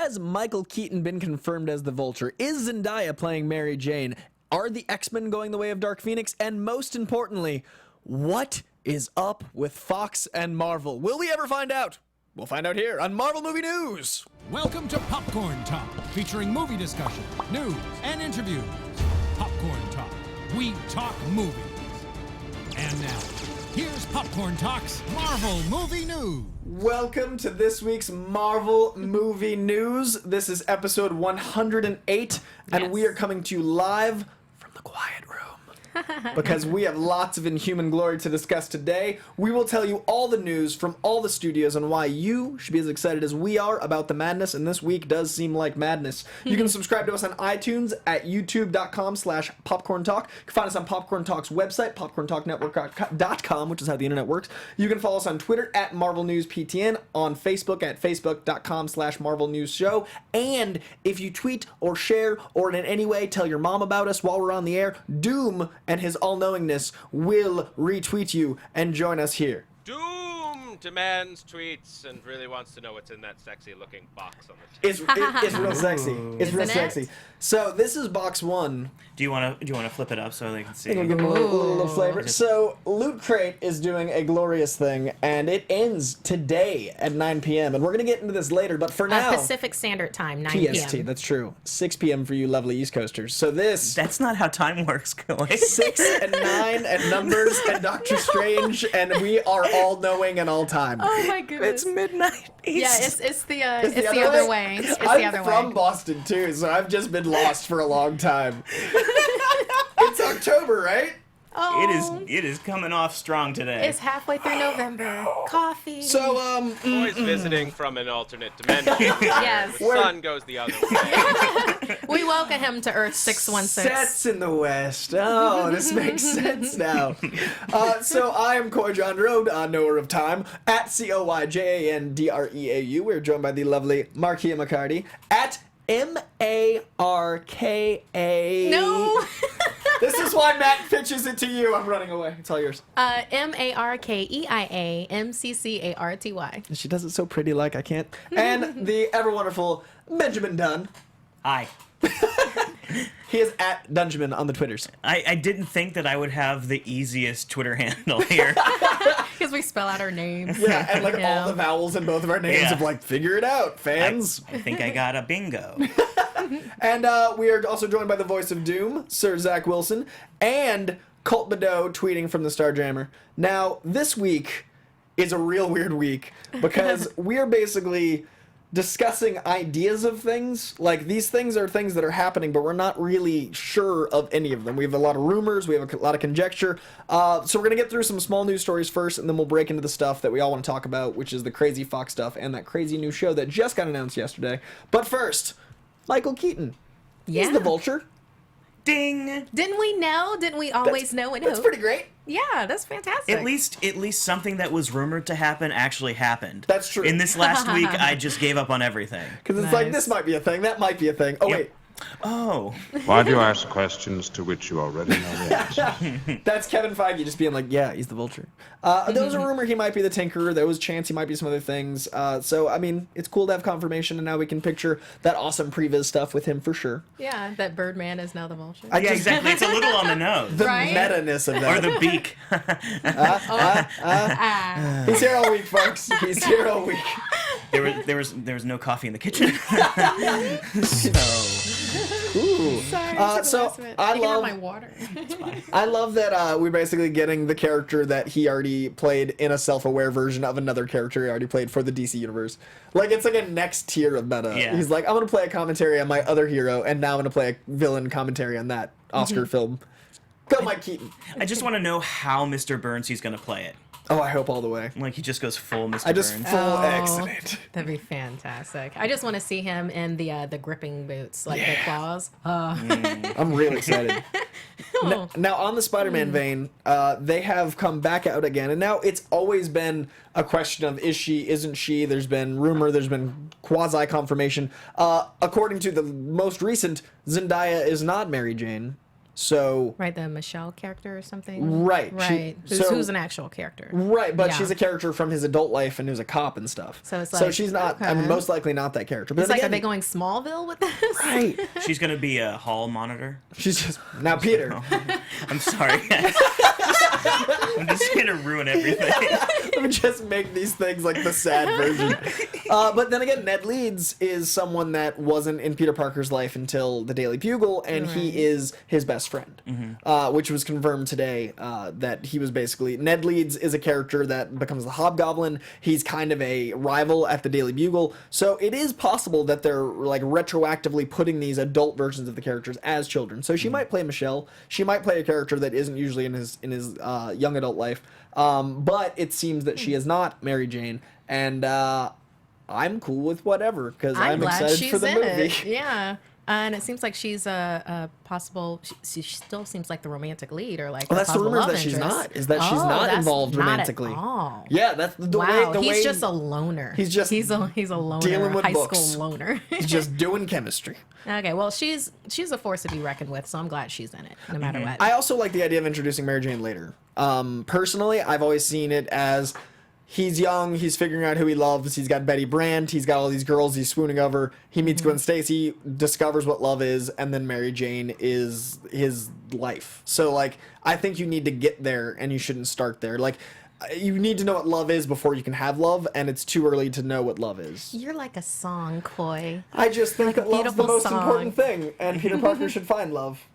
Has Michael Keaton been confirmed as the Vulture? Is Zendaya playing Mary Jane? Are the X-Men going the way of Dark Phoenix? And most importantly, what is up with Fox and Marvel? Will we ever find out? We'll find out here on Marvel Movie News. Welcome to Popcorn Talk, featuring movie discussion, news, and interviews. Popcorn Talk. We talk movies. And now, here's Popcorn Talk's Marvel Movie News. Welcome to this week's Marvel Movie News. This is episode 108, and we are coming to you live from the quiet room. Because we have lots of Inhuman glory to discuss today. We will tell you all the news from all the studios and why you should be as excited as we are about the madness, and this week does seem like madness. You can subscribe to us on iTunes at youtube.com/popcorntalk. You can find us on Popcorn Talk's website, popcorntalknetwork.com, which is how the internet works. You can follow us on Twitter at Marvel News PTN, on Facebook at facebook.com/Marvel News Show, and if you tweet or share or in any way tell your mom about us while we're on the air, Doom and his all-knowingness will retweet you and join us here. Doom demands tweets and really wants to know what's in that sexy-looking box on the It's real sexy. It's real sexy. So this is box one. Do you want to flip it up so they can see? Give them a little flavor. So Lootcrate is doing a glorious thing, and it ends today at 9 p.m. And we're gonna get into this later, but for now, Pacific Standard Time, 9 p.m. PST. That's true. 6 p.m. for you lovely East Coasters. So this. That's not how time works, Kelly. 6 and 9 and numbers and Doctor Strange, and we are all knowing and all time. Oh my goodness. It's midnight East. Yeah, it's the other way. It's the other way. I'm from Boston too, so I've just been lost for a long time. It's October, right? Oh, It is coming off strong today. it's halfway through November. Coffee. So, Boys visiting from an alternate dimension. Yes. The sun goes the other way. We welcome him to Earth 616. sets in the West. Oh, this makes sense now. So I am Coy John Road, knower of time, at CoyJandreau. We're joined by the lovely Markia McCarty, at MARKA. No. This is why Matt pitches it to you. I'm running away. It's all yours. MARKEIA MCCARTY. She does it so pretty like I can't. And the ever wonderful Benjamin Dunn. Hi. He is at Dungeman on the Twitters. I didn't think that I would have the easiest Twitter handle here. Because we spell out our names. Yeah, and like Yeah. all the vowels in both of our names Yeah. of like, figure it out, fans. I think I got a bingo. And we are also joined by the voice of Doom, Sir Zach Wilson, and Colt Badeau tweeting from the Starjammer. Now, this week is a real weird week because we're basically discussing ideas of things. Like, these things are things that are happening, but we're not really sure of any of them. We have a lot of rumors, we have a lot of conjecture. So we're going to get through some small news stories first, and then we'll break into the stuff that we all want to talk about, which is the crazy Fox stuff and that crazy new show that just got announced yesterday. But first, Michael Keaton. Yeah. He's the Vulture. Ding. Didn't we know? Didn't we always know and That's hope? pretty great. Yeah, that's fantastic. At least something that was rumored to happen actually happened. That's true. In this last week, I just gave up on everything. Because it's like, Nice. this might be a thing, that might be a thing. Oh, Yep. wait. Oh. Why do you ask questions to which you already know the answer? That's Kevin Feige just being like, yeah, he's the Vulture. There was a rumor he might be the Tinkerer. There was a chance he might be some other things. So, I mean, it's cool to have confirmation, and now we can picture that awesome previs stuff with him for sure. Yeah, that Birdman is now the Vulture. I Yeah, just- exactly. It's a little on the nose. The Right? meta-ness of Or that. the beak. He's here all week, folks. He's here all week. There was no coffee in the kitchen. So Ooh. Sorry, so I Taking out love- my water. I love that we're basically getting the character that he already played in a self-aware version of another character he already played for the DC universe. Like, it's like a next tier of meta. Yeah. He's like, I'm going to play a commentary on my other hero, and now I'm going to play a villain commentary on that Oscar film. Go, Mike Keaton. I just want to know how Mr. Burns he's gonna play it. Oh, I hope all the way. Like he just goes full Mr. I just Burns. full Oh. excellent. That'd be fantastic. I just want to see him in the gripping boots, like the Yeah. claws. I'm really excited. Now, on the Spider-Man vein, they have come back out again, and now it's always been a question of is she, isn't she? There's been rumor, there's been quasi-confirmation. According to the most recent, Zendaya is not Mary Jane. So Right, the Michelle character or something. Right, Right. Who's an actual character. Right, but Yeah. she's a character from his adult life and who's a cop and stuff. So it's so like, she's not. I okay. mean, most likely not that character. But It's like, again, are they going Smallville with this? Right. She's gonna be a hall monitor. She's just now Peter. I'm sorry. I'm just gonna ruin everything. Let me just make these things like the sad version. But then again, Ned Leeds is someone that wasn't in Peter Parker's life until the Daily Bugle, and he is his best friend, which was confirmed today that he was basically... Ned Leeds is a character that becomes the Hobgoblin. He's kind of a rival at the Daily Bugle. So it is possible that they're like retroactively putting these adult versions of the characters as children. So she might play Michelle. She might play a character that isn't usually in his young adult life. But it seems that she is not Mary Jane, and I'm cool with whatever because I'm glad excited she's for the in movie. It. Yeah. And it seems like she's a possible. She still seems like the romantic lead, or like. Well, that's the possible rumors love that she's interest. not. Is that she's not that's involved not at romantically? all. Yeah, that's the Wow, way. he's just a loner. He's just he's a loner, dealing with high books. school loner. He's just doing chemistry. Okay, well, she's a force to be reckoned with, so I'm glad she's in it, no matter what. I also like the idea of introducing Mary Jane later. Personally, I've always seen it as he's young, he's figuring out who he loves, he's got Betty Brant, he's got all these girls he's swooning over, he meets Gwen Stacy, discovers what love is, and then Mary Jane is his life. So, like, I think you need to get there, and you shouldn't start there. Like, you need to know what love is before you can have love, and it's too early to know what love is. You're like a song, Coy. I just think Like a that love's the beautiful most song. important thing, and Peter Parker should find love.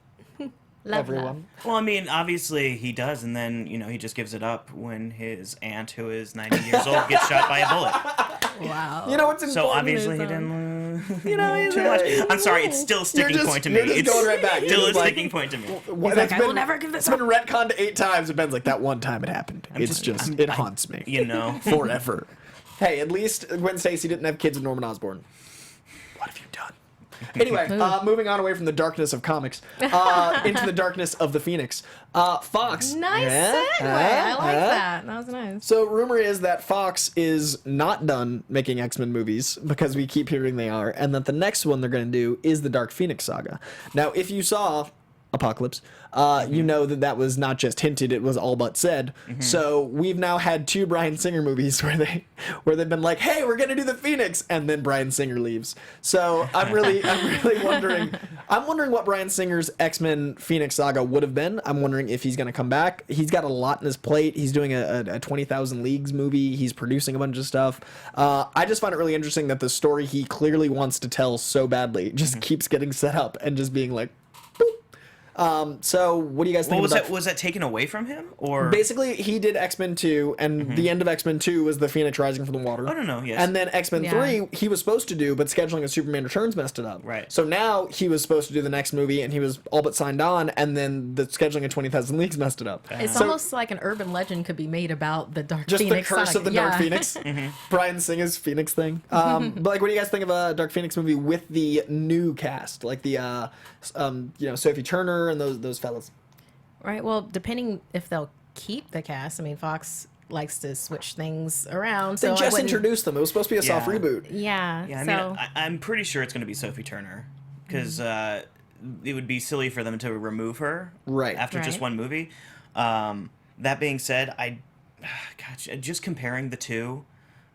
Love, Everyone. Well, I mean, obviously he does, and then he just gives it up when his aunt, who is 90 years old, gets shot by a bullet. love. Wow. You know what's important? So obviously he is, didn't. he's Too much. I'm sorry, it's still a sticking point to me. You're just It's going right back. You're still a just like, sticking point to me. Well, like, I will never give this It's been retconned 8 times, and Ben's like, that one time it happened. It haunts me. You know. Forever. Hey, at least Gwen Stacy didn't have kids with Norman Osborn. What have you done? Anyway, moving on away from the darkness of comics into the darkness of the Phoenix. Fox. Nice segue. I like that. That was nice. So, rumor is that Fox is not done making X-Men movies, because we keep hearing they are, and that the next one they're going to do is the Dark Phoenix saga. Now, if you saw Apocalypse, you know that was not just hinted, it was all but said. So we've now had 2 Bryan Singer movies where they've been like, hey, we're gonna do the Phoenix, and then Bryan Singer leaves. So I'm really wondering what Bryan Singer's X-Men Phoenix saga would have been. I'm wondering if he's gonna come back. He's got a lot in his plate. He's doing a 20,000 Leagues movie. He's producing a bunch of stuff. I just find it really interesting that the story he clearly wants to tell so badly just keeps getting set up and just being like, so what do you guys think about Was that taken away from him, or basically he did X-Men 2, and the end of X-Men 2 was the Phoenix rising from the water. I don't know, yes. And then X-Men Yeah. 3 he was supposed to do, but scheduling of Superman Returns messed it up. Right. So now he was supposed to do the next movie, and he was all but signed on, and then the scheduling of 20,000 Leagues messed it up. It's So- almost like an urban legend could be made about the Dark just Phoenix the curse saga. of the Dark Yeah. Phoenix. Bryan Singer's Phoenix thing. But like, what do you guys think of a Dark Phoenix movie with the new cast, like the Sophie Turner and those fellas? Right. Well, depending if they'll keep the cast. I mean, Fox likes to switch things around. They So I just wouldn't- introduced them. It was supposed to be a soft Yeah. reboot. Yeah. Yeah, I so mean, I'm pretty sure it's going to be Sophie Turner, because it would be silly for them to remove her Right. after just Right. one movie. That being said, gosh, just comparing the two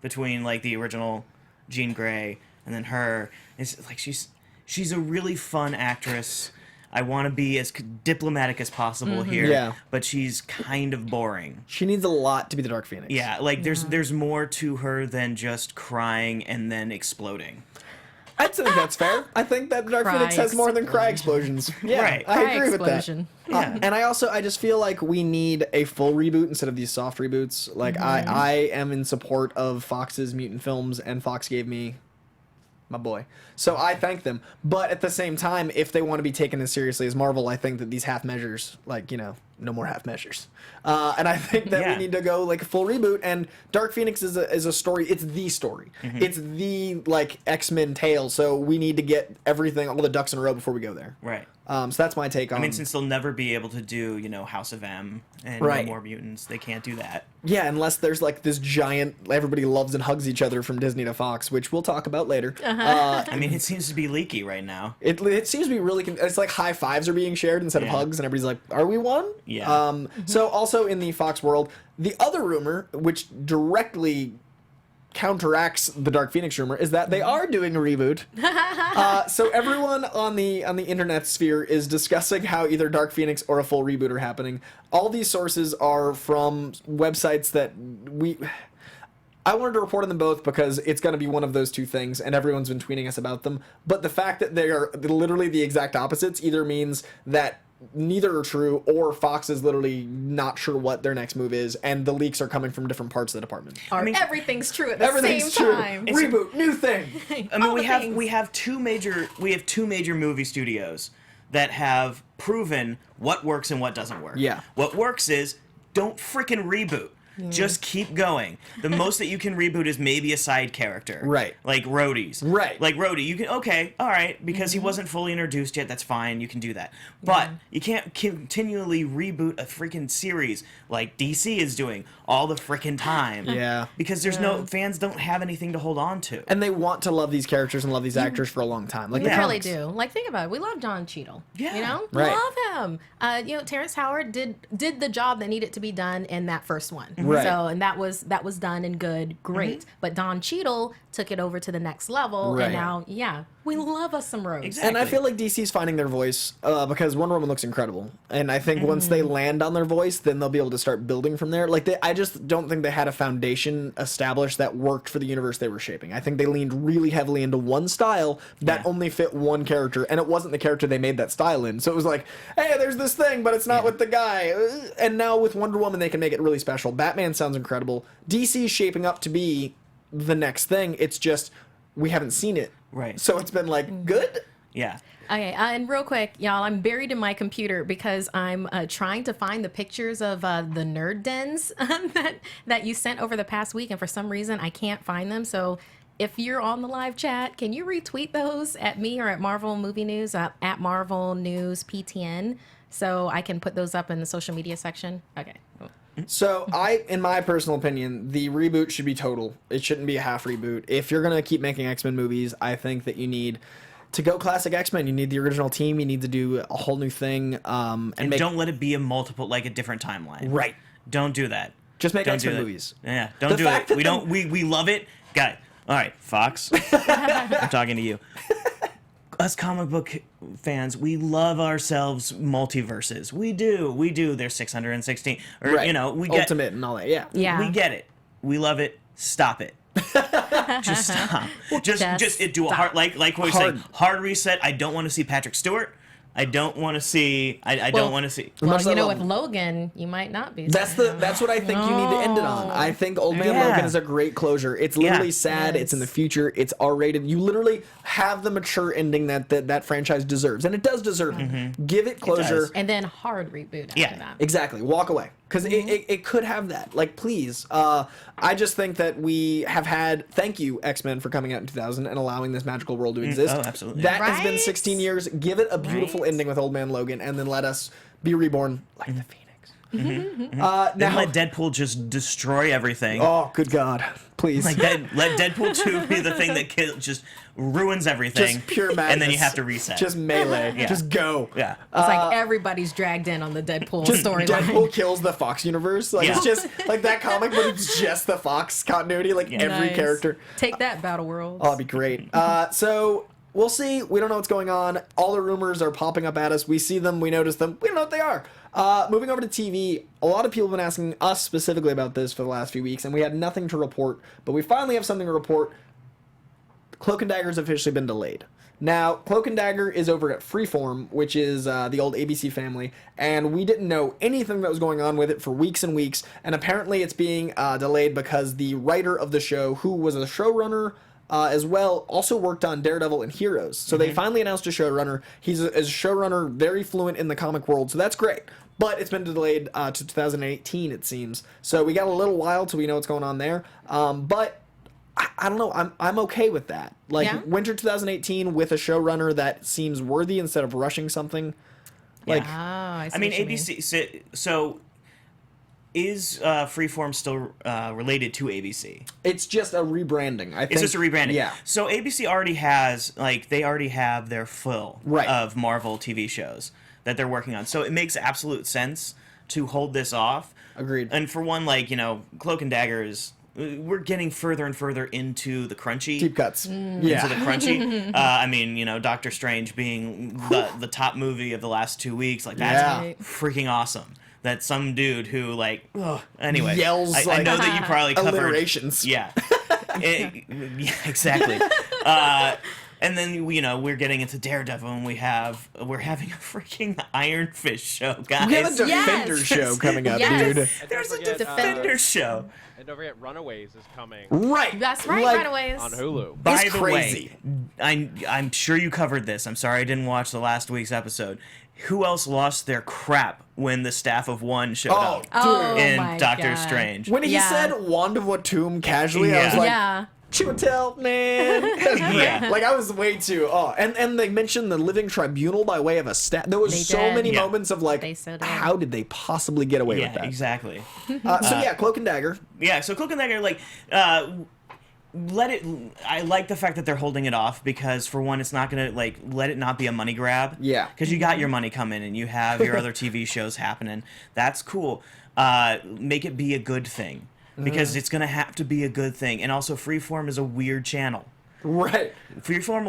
between like the original Jean Grey and then her, is like she's a really fun actress. I want to be as diplomatic as possible here, Yeah. but she's kind of boring. She needs a lot to be the Dark Phoenix. Yeah, like there's more to her than just crying and then exploding. I think that's fair. I think that Dark Cry Phoenix has more than cry explosions. Yeah, Right. I Cry agree explosion. with that. And I just feel like we need a full reboot instead of these soft reboots. Like, I am in support of Fox's mutant films, and Fox gave me my boy. So I thank them. But at the same time, if they want to be taken as seriously as Marvel, I think that these half measures, like, no more half measures. And I think that we Yeah. need to go like a full reboot. And Dark Phoenix is a story. It's the story. It's the like X-Men tale. So we need to get everything, all the ducks in a row before we go there. Right. So that's my take on. I mean, since they'll never be able to do, House of M and Right. No More Mutants, they can't do that. Yeah, unless there's like this giant, everybody loves and hugs each other from Disney to Fox, which we'll talk about later. I mean, it seems to be leaky right now. It seems to be really. It's like high fives are being shared instead of Yeah. hugs, and everybody's like, "Are we one?" Yeah. So also in the Fox world, the other rumor, which directly counteracts the Dark Phoenix rumor, is that they are doing a reboot. So everyone on the internet sphere is discussing how either Dark Phoenix or a full reboot are happening. All these sources are from websites that I wanted to report on them both because it's going to be one of those two things, and everyone's been tweeting us about them. But the fact that they are literally the exact opposites either means that neither are true, or Fox is literally not sure what their next move is, and the leaks are coming from different parts of the department. Everything's true at the Everything's same true. time. Reboot, new thing. I mean, All the we have two major movie studios that have proven what works and what doesn't work. Yeah. What works is don't freaking reboot. Just keep going. The most that you can reboot is maybe a side character. Right. Like Rhodey's. Right. Like Rhodey, you can, okay, all right, because he wasn't fully introduced yet, that's fine, you can do that. But you can't continually reboot a freaking series like DC is doing all the freaking time. Yeah. Because fans don't have anything to hold on to. And they want to love these characters and love these actors for a long time. Like We the really comics. do. Like, think about it. We love Don Cheadle. Yeah. Right. Love him. Terrence Howard did the job that needed to be done in that first one. Right. So, and that was done and good, great. But Don Cheadle took it over to the next level, Right. and now, we love us some Rose. Exactly. And I feel like DC's finding their voice because Wonder Woman looks incredible. And I think once they land on their voice, then they'll be able to start building from there. Like, I just don't think they had a foundation established that worked for the universe they were shaping. I think they leaned really heavily into one style that only fit one character, and it wasn't the character they made that style in. So it was like, hey, there's this thing, but it's not with the guy. And now with Wonder Woman, they can make it really special. Batman sounds incredible. DC's shaping up to be the next thing. It's just, we haven't seen it. Right. So it's been like, good? Yeah. Okay, and real quick, y'all, I'm buried in my computer because I'm trying to find the pictures of the nerd dens that you sent over the past week, and for some reason I can't find them. So if you're on the live chat, can you retweet those at me or at Marvel Movie News, at Marvel News PTN, so I can put those up in the social media section? Okay. So in my personal opinion, the reboot should be total. It shouldn't be a half reboot. If you're gonna keep making X-Men movies, I think that you need to go classic X-Men. You need the original team. You need to do a whole new thing. And Don't let it be a different timeline. Right. Don't do that. Just make Don't X-Men do that. movies. Yeah. Don't The do fact it. that We love it. Got it. All right, Fox. I'm talking to you. Us comic book fans, we love ourselves multiverses. We do. There's 616. Or, Right. we get Ultimate and all that. Yeah. Yeah. We get it. We love it. Stop it. Just stop. Just do a hard, like what we're saying. Hard reset. I don't want to see Patrick Stewart. I don't want to see. I don't want to see. Well, Much as I love with him. Logan, you might not be. That's what I think you need to end it on. I think Old Man Yeah. Logan is a great closure. It's literally Yeah. sad. Yes. It's in the future. It's R-rated. You literally have the mature ending that franchise deserves, and it does deserve it. Give it closure. does. And then hard reboot after Yeah. that. Exactly. Walk away. Because it could have that. Like, please. I just think that we have had... Thank you, X-Men, for coming out in 2000 and allowing this magical world to exist. Oh, absolutely. That has been Right? 16 years. Give it a beautiful Right. ending with Old Man Logan, and then let us be reborn like the Phoenix. Then Now... let Deadpool just destroy everything. Oh, good God. Please. Like let Deadpool 2 be the thing that just ruins everything. Just pure madness. And then you have to reset. Just melee. Yeah. Just go. yeah. It's like everybody's dragged in on the Deadpool Just storyline. Deadpool kills the Fox universe. Like, it's Yeah. just like that comic, but it's just the Fox continuity. Like, every Nice. character. Take that, Battle World. Oh, that'd be great. So we'll see. We don't know what's going on. All the rumors are popping up at us. We see them. We notice them. We don't know what they are. Moving over to TV, a lot of people have been asking us specifically about this for the last few weeks, and we had nothing to report. But we finally have something to report. Cloak and Dagger has officially been delayed. Now, Cloak and Dagger is over at Freeform, which is the old ABC family, and we didn't know anything that was going on with it for weeks and weeks, and apparently it's being delayed because the writer of the show, who was a showrunner as well, also worked on Daredevil and Heroes. So they finally announced a showrunner. He's a showrunner, very fluent in the comic world, so that's great. But it's been delayed to 2018, it seems. So we got a little while till we know what's going on there. But I don't know. I'm okay with that. Like Yeah? winter 2018 with a showrunner that seems worthy instead of rushing something. Like Oh, I see I mean, what you ABC. So is Freeform still related to ABC? it's just a rebranding. I think It's just a rebranding. Yeah. So ABC already has they already have their full Right. of Marvel TV shows that they're working on. So it makes absolute sense to hold this off. Agreed. And for one, Cloak and Dagger is. We're getting further and further into the crunchy. Deep cuts. Into the Yeah. crunchy. I mean, Doctor Strange being the top movie of the last 2 weeks. Like, that's Yeah. freaking awesome. That some dude who, anyway. Yells, I know that you probably covered. alliterations. Yeah. Yeah, exactly. And then, we're getting into Daredevil, and we're having a freaking Iron Fist show, guys. We have a Defender Yes. show coming up, Yes. dude. And There's a don't forget, Defender show. And don't forget, Runaways is coming Right. That's right, Like, Runaways. on Hulu. By It's the crazy. way, I'm sure you covered this. I'm sorry I didn't watch the last week's episode. Who else lost their crap when the staff of one showed Oh, up Oh, in my Doctor God. Strange? When he Yeah. said Wand of Watum casually, I was Yeah. like, Yeah. Chiwetel, man. Yeah. Like I was way too. Oh, and they mentioned the Living Tribunal by way of a stat. There was They so did. many Yeah. moments of like, They so did. how did they possibly get away with Yeah, that? exactly. So yeah, Cloak and Dagger. Yeah, so Cloak and Dagger, I like the fact that they're holding it off because, for one, it's not gonna let it not be a money grab. Yeah. Because you got your money coming and you have your other TV shows happening. That's cool. Make it be a good thing because it's gonna have to be a good thing. And also, Freeform is a weird channel. Right. Freeform,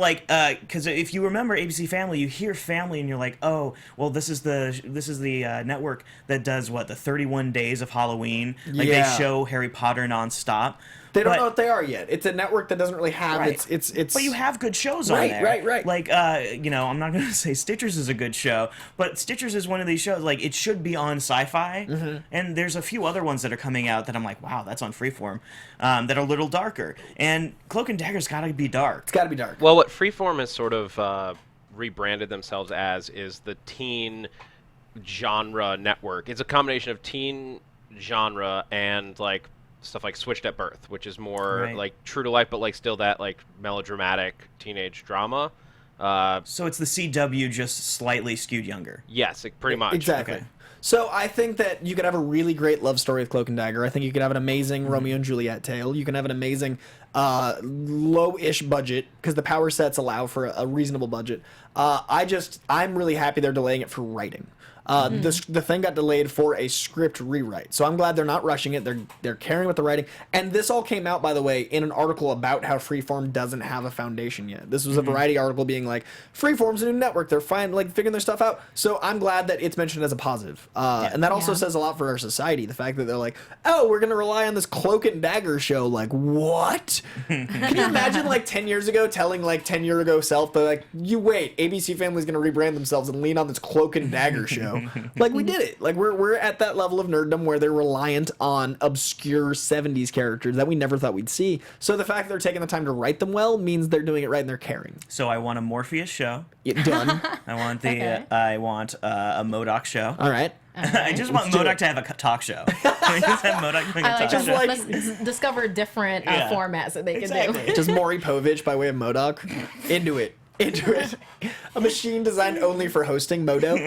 because if you remember ABC Family, you hear Family and you're like, oh, well, this is the network that does the 31 Days of Halloween. Like Yeah. they show Harry Potter nonstop. They don't But- know what they are yet. It's a network that doesn't really have Right. it's But you have good shows Right, on there. right. Like, I'm not going to say Stitchers is a good show, but Stitchers is one of these shows, it should be on Sci-Fi. Mm-hmm. And there's a few other ones that are coming out that I'm like, wow, that's on Freeform, that are a little darker. And Cloak and Dagger's got to be dark. It's got to be dark. Well, what Freeform has sort of rebranded themselves as is the teen genre network. It's a combination of teen genre and stuff like Switched at Birth, which is more Right. true to life, but still that melodramatic teenage drama. So it's the CW just slightly skewed younger. Yes, pretty much. Exactly. Okay. So I think that you could have a really great love story with Cloak and Dagger. I think you could have an amazing Romeo and Juliet tale. You can have an amazing low-ish budget because the power sets allow for a reasonable budget. I'm really happy they're delaying it for writing. The thing got delayed for a script rewrite, so I'm glad they're not rushing it. They're carrying with the writing, and this all came out, by the way, in an article about how Freeform doesn't have a foundation yet. This was a Variety article being like, Freeform's a new network. They're fine, figuring their stuff out. So I'm glad that it's mentioned as a positive, and that also Yeah. says a lot for our society. The fact that they're like, oh, we're gonna rely on this Cloak and Dagger show. Like, what? Can you imagine 10 years ago telling 10-year-ago self, but you wait, ABC Family's gonna rebrand themselves and lean on this Cloak and Dagger show. We did it. We're at that level of nerddom where they're reliant on obscure 70s characters that we never thought we'd see. So the fact that they're taking the time to write them well means they're doing it right and they're caring. So I want a Morpheus show. Done. I want Okay. I want a MODOK show. All right. I just want do MODOK it. to have a talk show. Can we just have MODOK doing a I like talk Just show? like- Let's discover different Yeah. formats that they can Exactly. do. Just Maury Povich by way of MODOK. Into it. A machine designed only for hosting, Modo.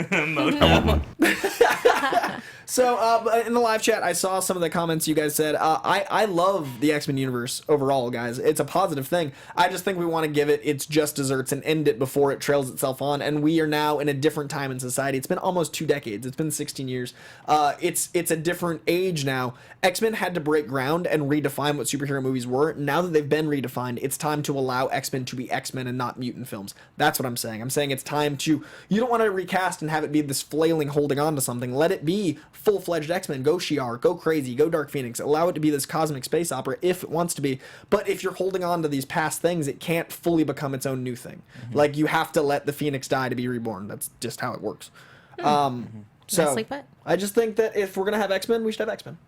So in the live chat, I saw some of the comments you guys said. I love the X-Men universe overall, guys. It's a positive thing. I just think we want to give it its just desserts and end it before it trails itself on. And we are now in a different time in society. It's been almost 2 decades. It's been 16 years. It's a different age now. X-Men had to break ground and redefine what superhero movies were. Now that they've been redefined, it's time to allow X-Men to be X-Men and not mutant films. That's what I'm saying. I'm saying it's time to... You don't want to recast and have it be this flailing holding on to something. Let it be full-fledged X-Men. Go Shi'ar, go Crazy, go Dark Phoenix. Allow it to be this cosmic space opera if it wants to be. But if you're holding on to these past things, it can't fully become its own new thing. You have to let the Phoenix die to be reborn. That's just how it works. So Nicely put. I just think that if we're going to have X-Men, we should have X-Men.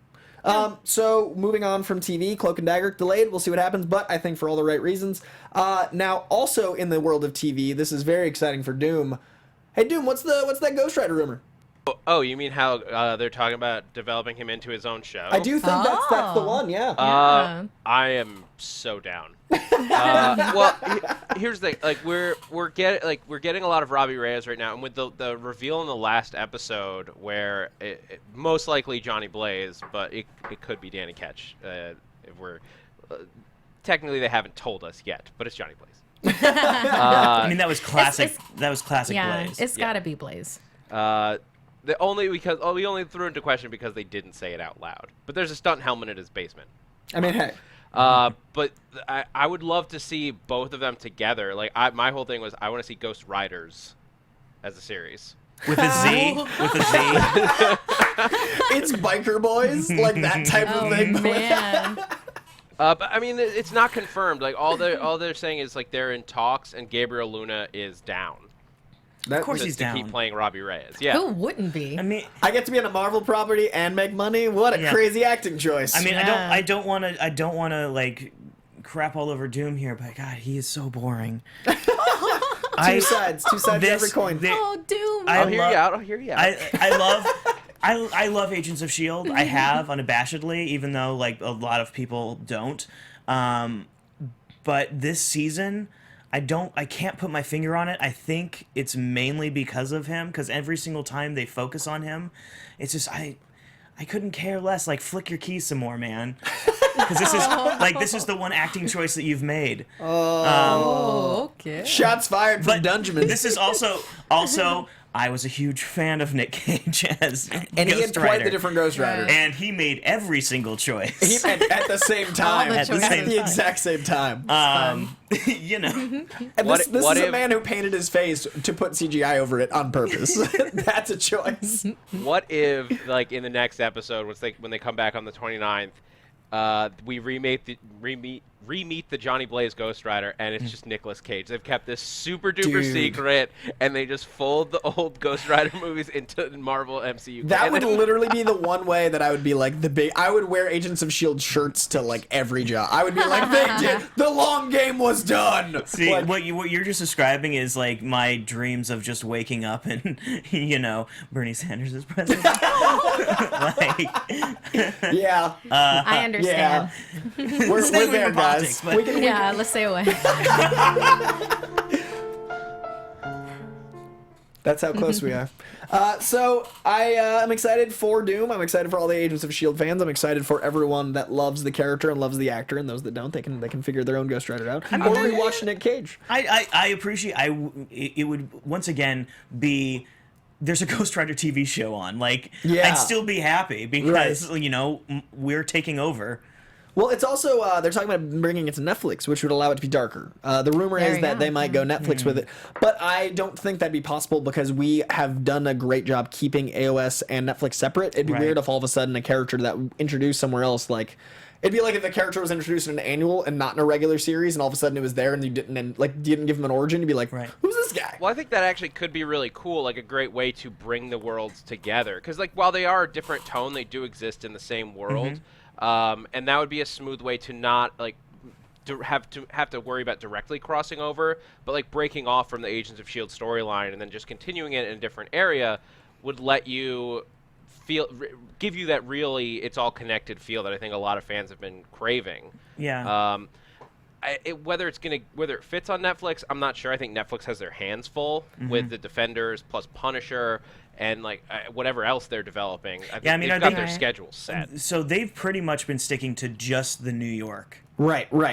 So moving on from TV, Cloak and Dagger delayed. We'll see what happens, but I think for all the right reasons. Now, also in the world of TV, this is very exciting for Doom. Hey, Doom, what's that Ghost Rider rumor? Oh, you mean how they're talking about developing him into his own show? I do think that's the one. Yeah. I am so down. Well, here's the thing. Like we're getting a lot of Robbie Reyes right now, and with the reveal in the last episode, where it most likely Johnny Blaze, but it could be Danny Ketch. If we're technically they haven't told us yet, but it's Johnny Blaze. I mean, that was classic. That was classic Blaze. It's got to be Blaze. We only threw into question because they didn't say it out loud. But there's a stunt helmet in his basement. I mean, hey. But I would love to see both of them together. Like my whole thing was I want to see Ghost Riders as a series. With a Z. With a Z. It's biker boys, like that type of thing. Man. But I mean, it's not confirmed. Like all they're saying is like they're in talks, and Gabriel Luna is down. Of course he's down. To keep playing Robbie Reyes. Yeah. Who wouldn't be? I mean, I get to be on a Marvel property and make money. What a crazy acting choice. I mean, I don't want to like crap all over Doom here, but God, he is so boring. Two sides to every coin. Doom. I'll hear you out. I love Agents of S.H.I.E.L.D. I have unabashedly, even though like a lot of people don't. But this season, I can't put my finger on it. I think it's mainly because of him, because every single time they focus on him, it's just I couldn't care less. Like, flick your keys some more, man. Because this is the one acting choice that you've made. Okay. Shots fired from Dungeman. This is also I was a huge fan of Nick Cage as and he had Ghost quite Rider. the different Ghost Riders. And he made every single choice. At the same time. At the exact same time. You know. And this is a man who painted his face to put CGI over it on purpose. That's a choice. What if, like, in the next episode, when they come back on the 29th, we re-meet the Johnny Blaze Ghost Rider, and it's just Nicolas Cage. They've kept this super duper secret, and they just fold the old Ghost Rider movies into the Marvel MCU. That would literally be the one way that I would be like I would wear Agents of S.H.I.E.L.D. shirts to like every job. I would be like, they did, the long game was done. See, like, what you're just describing is like my dreams of just waking up and, you know, Bernie Sanders is president. yeah. I understand. Yeah. We're there, guys. But Let's stay away. That's how close we are. So I am excited for Doom. I'm excited for all the Agents of S.H.I.E.L.D. fans. I'm excited for everyone that loves the character and loves the actor, and those that don't, they can figure their own Ghost Rider out. Or rewatch Nick Cage. I appreciate. It would once again be. There's a Ghost Rider TV show on. Like, I'd still be happy because you know we're taking over. Well, it's also, they're talking about bringing it to Netflix, which would allow it to be darker. The rumor is that they might go Netflix with it. But I don't think that'd be possible because we have done a great job keeping AOS and Netflix separate. It'd be weird if all of a sudden a character that introduced somewhere else, like, it'd be like if the character was introduced in an annual and not in a regular series, and all of a sudden it was there and you didn't give him an origin. You'd be like, who's this guy? Well, I think that actually could be really cool, like a great way to bring the worlds together. Because, like, while they are a different tone, they do exist in the same world. And that would be a smooth way to not like have to worry about directly crossing over, but like breaking off from the Agents of S.H.I.E.L.D. storyline and then just continuing it in a different area would let you give you that really it's all connected feel that I think a lot of fans have been craving. Yeah. Whether it fits on Netflix, I'm not sure. I think Netflix has their hands full with the Defenders plus Punisher and like whatever else they're developing. I think they've got their schedule set. So they've pretty much been sticking to just the New York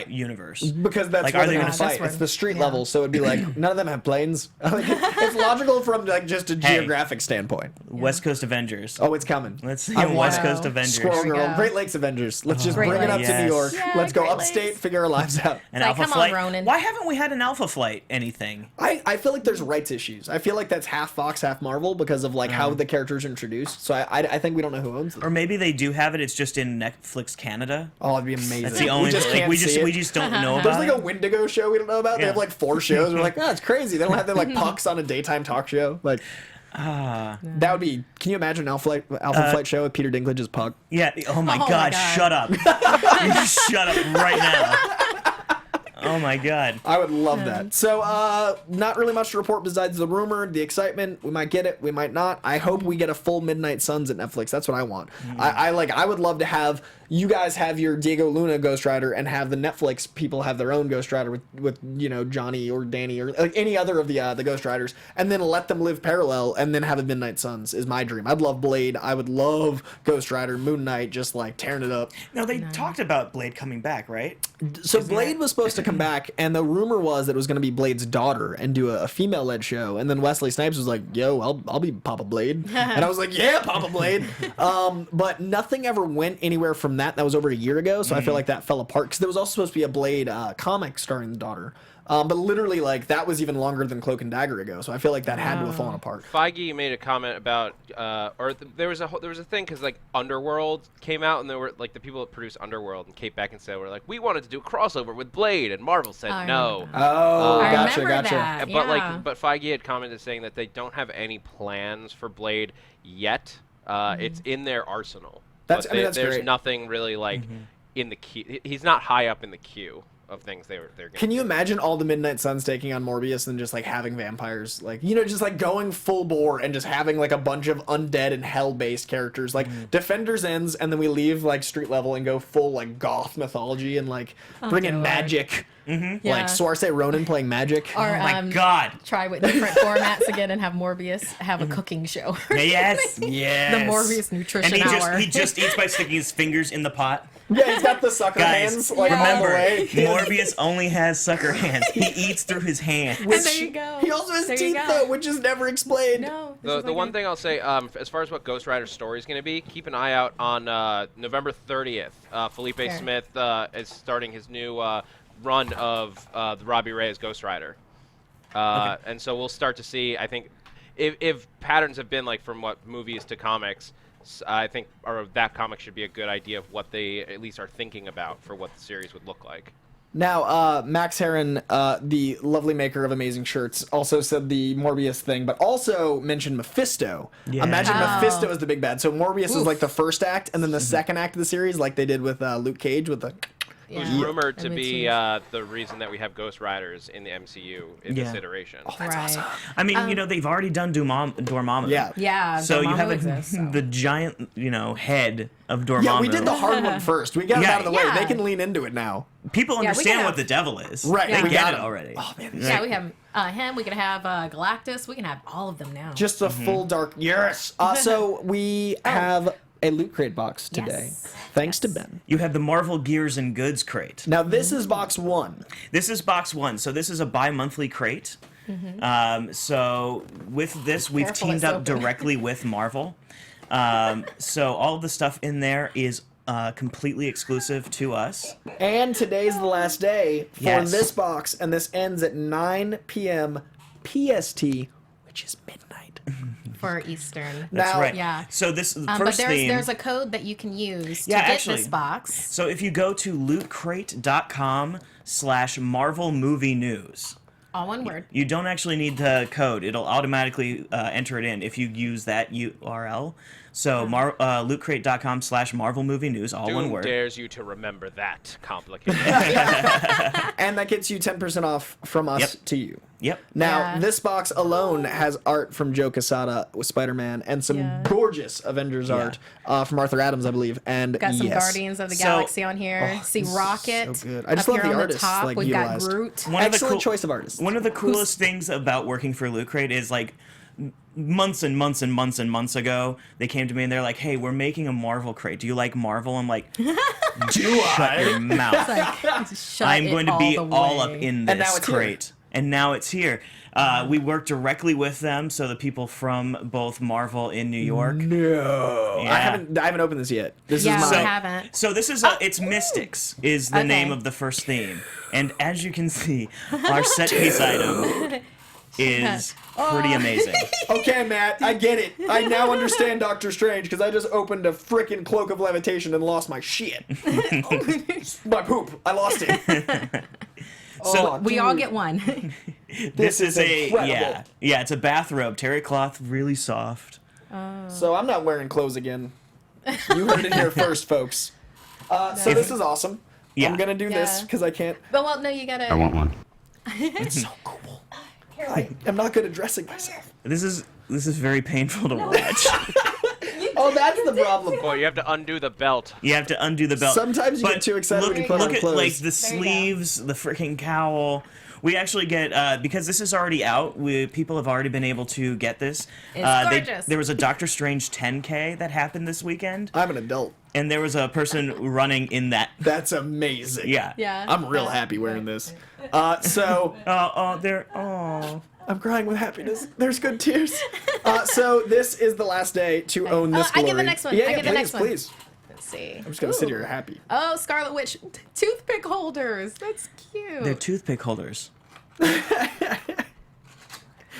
universe. Because that's like, where they're going to fight. It's the street level, so it'd be like, none of them have planes. It's logical from like just a geographic standpoint. West Coast Avengers. Oh, it's coming. Let's see West Coast Avengers. Squirrel Girl. Great Lakes Avengers. Let's just bring it up to New York. Yeah, Let's go Great upstate, Lakes. figure our lives out. And Alpha Flight. Why haven't we had an Alpha Flight anything? I feel like there's rights issues. I feel like that's half Fox, half Marvel because of like how the characters are introduced. So I think we don't know who owns them. Or maybe they do have it. It's just in Netflix Canada. Oh, it'd be amazing. That's the only. We just don't know about. There's like a Wendigo show we don't know about. They have like 4 shows. We're like, oh, it's crazy. They don't have their like pucks on a daytime talk show. Like, that would be. Can you imagine an Alpha Flight show with Peter Dinklage's puck? Yeah. Oh my God! Shut up! You shut up right now. Oh my god. I would love that. So, not really much to report besides the rumor, the excitement. We might get it, we might not. I hope we get a full Midnight Suns at Netflix. That's what I want. I would love to have you guys have your Diego Luna Ghost Rider and have the Netflix people have their own Ghost Rider with Johnny or Danny or like any other of the Ghost Riders, and then let them live parallel and then have a Midnight Suns is my dream. I'd love Blade. I would love Ghost Rider, Moon Knight, just like tearing it up. No, they talked about Blade coming back, right? So Blade was supposed to come back, and the rumor was that it was going to be Blade's daughter and do a female-led show. And then Wesley Snipes was like, "Yo, I'll be Papa Blade," and I was like, "Yeah, Papa Blade." But nothing ever went anywhere from that. That was over a year ago, so I feel like that fell apart because there was also supposed to be a Blade comic starring the daughter. But literally, like, that was even longer than Cloak and Dagger ago, so I feel like that had to have fallen apart. Feige made a comment about, there was a thing because like Underworld came out, and there were like the people that produced Underworld and Kate Beckinsale were like, we wanted to do a crossover with Blade, and Marvel said no. Oh, I gotcha. that. But Feige had commented saying that they don't have any plans for Blade yet. It's in their arsenal. That's there's great. nothing really like in the queue. He's not high up in the queue of things they're gonna Can you do. imagine all the Midnight Suns taking on Morbius and just like having vampires, like, just like going full bore and just having like a bunch of undead and hell based characters, like Defenders ends, and then we leave like street level and go full like goth mythology and like bring in God. magic, Yeah. like Saoirse Ronan playing magic. Or, Oh my god. try with different formats again and have Morbius have a cooking show. Yes. The Yes. Morbius nutrition And hour. he just eats by sticking his fingers in the pot. Yeah, he's got the sucker Guys, hands like all remember, the way. Morbius only has sucker hands. He eats through his hands. And there you go. He also has There you teeth go. though, which is never explained. No. The one thing I'll say, as far as what Ghost Rider's story is going to be, keep an eye out on November 30th. Felipe Fair. Smith is starting his new run of the Robbie Reyes Ghost Rider. And so we'll start to see, I think, if patterns have been like from what movies to comics, I think that comic should be a good idea of what they at least are thinking about for what the series would look like. Now, Max Herron, the lovely maker of amazing shirts, also said the Morbius thing, but also mentioned Mephisto. Yeah. Imagine Oh. Mephisto as the big bad. So Morbius is like the first act, and then the second act of the series, like they did with Luke Cage with the... Who's Yeah. rumored to That makes be sense. the reason that we have Ghost Riders in the MCU in this Yeah. iteration. Right. I mean, they've already done Dormammu. Yeah. Yeah. So you Dormammu have exists, so. the giant, head of Dormammu. Yeah, we did the hard one first. We got it Yeah. out of the way. Yeah. They can lean into it now. People we understand can what have- the devil is. Right, They we get got it it. already. Oh, man, Yeah, we have him. We can have Galactus. We can have all of them now. just a full dark... Yes! So we have a Loot Crate box today. Yes. Thanks to Ben. You have the Marvel Gears and Goods crate. Now, this is box 1. This is box 1. So this is a bi-monthly crate. So with this, we've Careful, teamed it's up open. directly with Marvel. So all of the stuff in there is completely exclusive to us. And today's the last day for Yes. this box, and this ends at 9 p.m. PST, which is midnight. for Eastern. That's Now- right. Yeah. So this But first theme. there's a code that you can use to Yeah, get actually. this box. So if you go to lootcrate.com/Marvel Movie News, All one word. you don't actually need the code. It'll automatically enter it in if you use that URL. So lootcrate.com/Marvel Movie News, all one Who word. dares you to remember that complicated? And that gets you 10% off from us Yep. to you. Yep. Now, Yeah. this box alone has art from Joe Quesada with Spider-Man and some Yeah. gorgeous Avengers art from Arthur Adams, I believe. And Got some yes. Guardians of the So- Galaxy on here. See this is Rocket. so good. I just up love here the on artists, the top. like, We've utilized. got Groot. One of the Excellent cool- choice of artists. One of the coolest things about working for Lootcrate is like months and months and months and months ago, they came to me and they're like, "Hey, we're making a Marvel crate. Do you like Marvel?" I'm like, "Do Shut your mouth. Shut I'm it going to be the all up way. in And now this it's here. crate." And now it's here. We work directly with them, so the people from both Marvel in New York. No. Yeah. I haven't opened this yet. This Yeah, is we mine. haven't. So this is it's Mystics is the Okay. name of the first theme, and as you can see, our set piece item is pretty amazing. Okay, Matt, I get it. I now understand Doctor Strange because I just opened a frickin' cloak of levitation and lost my shit. My poop. I lost it. So We all get one. this is incredible. yeah, it's a bathrobe, terry cloth, really soft. So I'm not wearing clothes again. You heard it here first, folks. So this is awesome. Yeah. I'm gonna do this Yeah. because I can't. But well, no, you gotta. I want one. It's so cool. I am not good at dressing myself. This is very painful to watch. Oh, that's the problem. Boy, you have to undo the belt. You have to undo the belt. Sometimes you get too excited when you put on look at clothes. like the sleeves, the freaking cowl. We actually get because this is already out. People have already been able to get this. It's gorgeous. There was a Doctor Strange 10K that happened this weekend, I'm an adult. and there was a person running in that. That's amazing. Yeah. Yeah. I'm real happy wearing this. So I'm crying with happiness. There's good tears. So this is the last day to own this I get glory. the next one. Yeah, I get the please, next one. please. Let's see. I'm just gonna sit here happy. Oh, Scarlet Witch toothpick holders. That's cute. They're toothpick holders.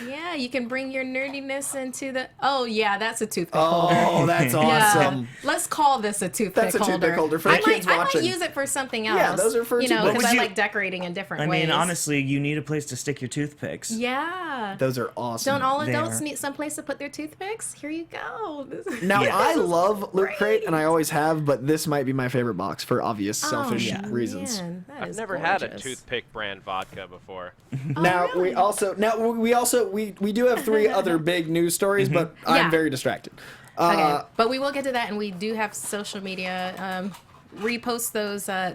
Yeah, you can bring your nerdiness into the. Oh yeah, that's a toothpick holder. Oh, that's Yeah. awesome. Let's call this a toothpick That's a holder. toothpick holder for the kids I watching. might use it for something else. Yeah, those are for because toothpicks. I you- like decorating in different I ways. mean, honestly, you need a place to stick your toothpicks. Yeah. Those are awesome. Don't all They adults are. need some place to put their toothpicks? Here you go. Now, Yeah. I love Loot great. Crate, and I always have, but this might be my favorite box for obvious, selfish Oh, reasons. man, that I've is never had a gorgeous. toothpick brand vodka before. Now really? we also we do have 3 other big news stories, but Yeah. I'm very distracted. Okay, but we will get to that, and we do have social media. Repost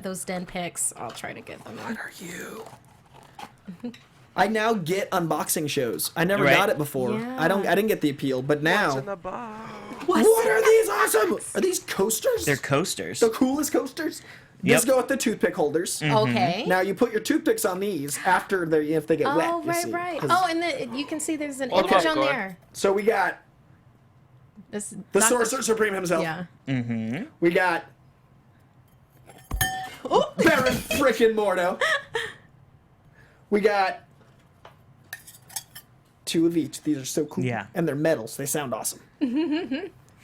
those den pics. I'll try to get them. What are you? I now get unboxing shows. I never Right. got it before. Yeah. I didn't get the appeal, but now. What's in the box? What are these awesome? Are these coasters? They're coasters. the coolest coasters. Yep. These go with the toothpick holders. Okay. Now you put your toothpicks on these after if they get wet. Oh, you right, see. right. 'Cause- Oh, and you can see there's an Okay, image on go ahead. there. So we got This the Dr. Sorcerer Supreme himself. Yeah. We got Baron frickin' Mordo. We got 2 of each. These are so cool. Yeah. And they're metals. They sound awesome.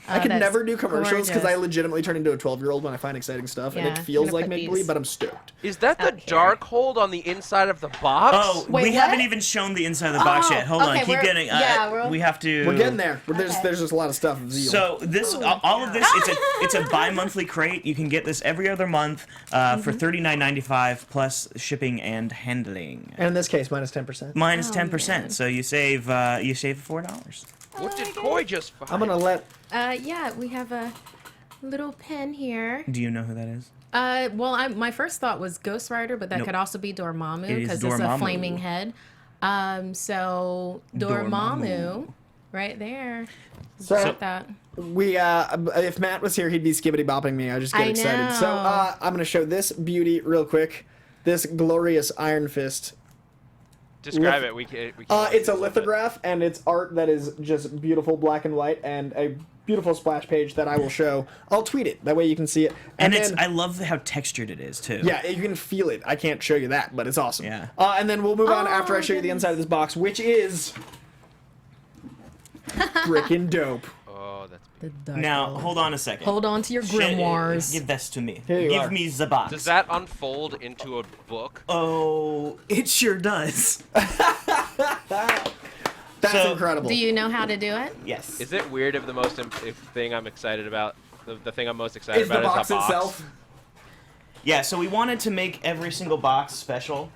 I can that's never do commercials because I gorgeous. legitimately turn into a 12-year-old when I find exciting stuff, and Yeah, it I'm feels gonna like put make these- believe, but I'm stoked. Is that the Up here. dark hold on the inside of the box? Oh, Wait, we what? haven't even shown the inside of the box Oh, yet. Hold on, okay, keep we're- getting. yeah, we have to. We're getting there. Okay. There's just a lot of stuff. Zeal. So this, all of this, it's a bi-monthly crate. You can get this every other month for $39.95 plus shipping and handling. and in this case, minus 10%. Minus Oh, 10%, man. so you save $4. What did Coy just find? I'm gonna let. Yeah, we have a little pen here. Do you know who that is? Well, my first thought was Ghost Rider, but that Nope. could also be Dormammu It is because it's a Dormammu. flaming head. So Dormammu, right there. So- Got that. We if Matt was here, he'd be skibbity bopping me. I just get I excited. So know. I'm gonna show this beauty real quick. This glorious Iron Fist. Describe it. We can't It's a see it. lithograph, and it's art that is just beautiful, black and white, and a beautiful splash page that I will show. I'll tweet it. That way you can see it. And then, I love how textured it is too. yeah, you can feel it. I can't show you that, but it's awesome. Yeah. And then we'll move on Oh, after I show you the inside of this box, which is frickin' dope. Oh, that's. The dark Now world. hold on a second. Hold on to your grimoires. Give this to me. Here you Give are. me the box. Does that unfold into a book? Oh, it sure does. That's So- incredible. Do you know how to do it? Yes. Is it weird if the most if thing I'm excited about, the thing I'm most excited is the about box is a box? itself? Yeah, so we wanted to make every single box special.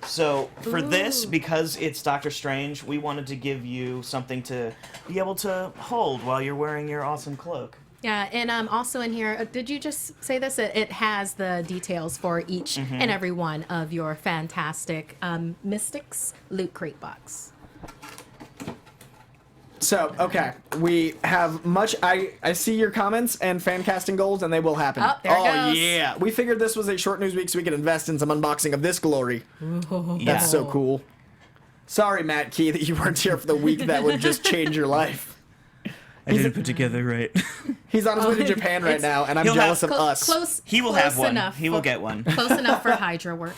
So for this, because it's Doctor Strange, we wanted to give you something to be able to hold while you're wearing your awesome cloak. Yeah, and also in here, did you just say this? It has the details for each and every one of your fantastic Mystics Loot Crate box. So, okay, we have much. I see your comments and fan casting goals, and they will happen. Oh, there it goes. Yeah. We figured this was a short news week so we could invest in some unboxing of this glory. Yeah. That's so cool. Sorry, Matt Key, that you weren't here for the week that would just change your life. I didn't put together right. He's on his way to Japan right It's- now, and I'm He'll jealous have- of us. Close. He will close have one. Enough He will for- get one. Close enough for Hydra work.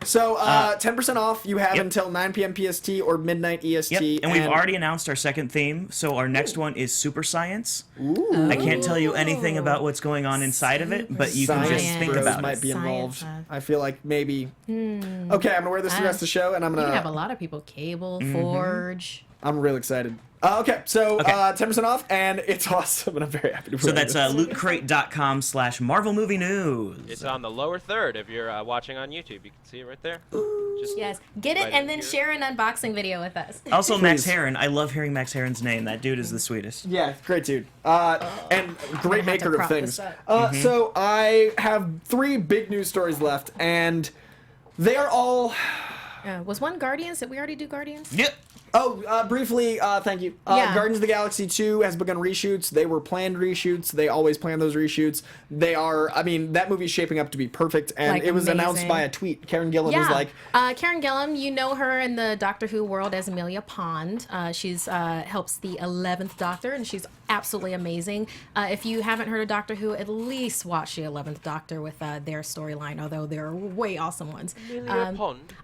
So, 10% off you have Yep. until 9 p.m. PST or midnight EST. Yep. And we've already announced our second theme, so our next one is super science. Ooh. I can't tell you anything about what's going on inside of it, but you can just Science think bros about might it. be Science involved. stuff. I feel like maybe. Okay, I'm gonna wear this the rest of the show, and I'm You can have a gonna. lot of people. Cable, Forge. I'm real excited. Okay, so 10% off, and it's awesome, and I'm very happy to So promote that's this. lootcrate.com/Marvel Movie News. It's on the lower third if you're watching on YouTube. You can see it right there. Just Yes, get it right and in then here. share an unboxing video with us. Also, Max Please. Heron. I love hearing Max Heron's name. That dude is the sweetest. Yeah, great dude. And great have to maker of prop things. this up. So I have 3 big news stories left, and they are all... Was one Guardians? Did we already do Guardians? Yep. Briefly, thank you. Yeah. Guardians of the Galaxy 2 has begun reshoots. They were planned reshoots. They always plan those reshoots. They are, I mean, that movie's shaping up to be perfect, and Like, it was announced amazing. by a tweet. Karen Gillan was like, Karen Gillan, you know her in the Doctor Who world as Amelia Pond. She's helps the 11th Doctor, and she's absolutely amazing. If you haven't heard of Doctor Who, at least watch the 11th Doctor with their storyline, although they're way awesome ones.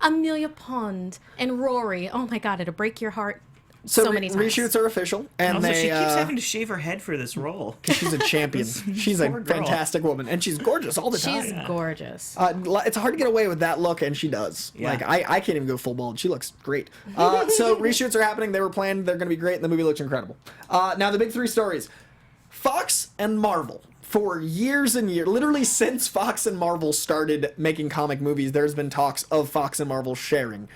Amelia Pond and Rory. Oh my God, it'll break your heart so many times. reshoots are official, and Also, they, she keeps having to shave her head for this role. she's a champion. She's a Poor girl. fantastic woman, and she's gorgeous all the time. She's gorgeous. It's hard to get away with that look, and she does. Yeah. Like, I can't even go full bald. She looks great. So reshoots are happening. They were planned. They're going to be great, and the movie looks incredible. Now, the big 3 stories. Fox and Marvel. For years and years, literally since Fox and Marvel started making comic movies, there's been talks of Fox and Marvel sharing.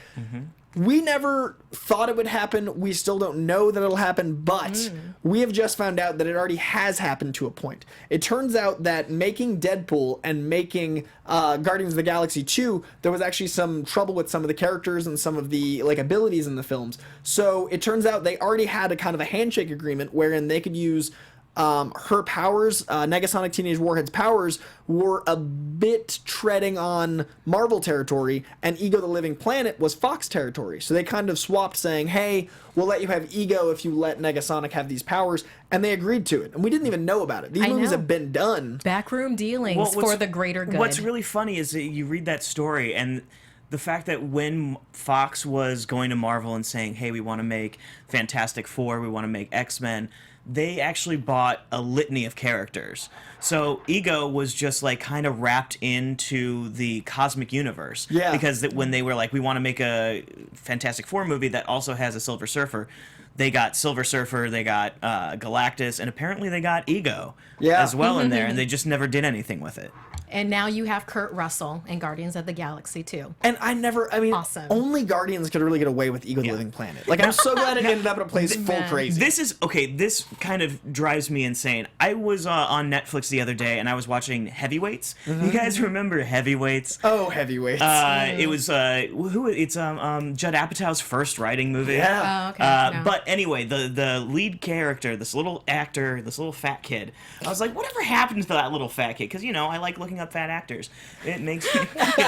We never thought it would happen. We still don't know that it'll happen, but we have just found out that it already has happened to a point. It turns out that making Deadpool and making Guardians of the Galaxy 2, there was actually some trouble with some of the characters and some of the abilities in the films. So it turns out they already had a kind of a handshake agreement wherein they could use her powers, Negasonic Teenage Warhead's powers, were a bit treading on Marvel territory, and Ego the Living Planet was Fox territory. So they kind of swapped, saying, hey, we'll let you have Ego if you let Negasonic have these powers, and they agreed to it. And we didn't even know about it. These movies know. have been done. Backroom dealings Well, for the greater good. What's really funny is that you read that story and the fact that when Fox was going to Marvel and saying, hey, we want to make Fantastic Four, we want to make X-Men, they actually bought a litany of characters. So Ego was just like kind of wrapped into the cosmic universe. Yeah. Because when they were like, we want to make a Fantastic Four movie that also has a Silver Surfer, they got Silver Surfer, they got Galactus, and apparently they got Ego as well in there, and they just never did anything with it. And now you have Kurt Russell in Guardians of the Galaxy too. And Awesome. only Guardians could really get away with Ego the Living Planet. Like, I'm so glad it ended up in a place full crazy. This kind of drives me insane. I was on Netflix the other day and I was watching Heavyweights. You guys remember Heavyweights? Oh, Heavyweights. It was Judd Apatow's first writing movie. Yeah. Oh, okay. No. But anyway, the lead character, this little actor, this little fat kid, I was like, whatever happened to that little fat kid? Because, I like looking up fat actors. It makes me feel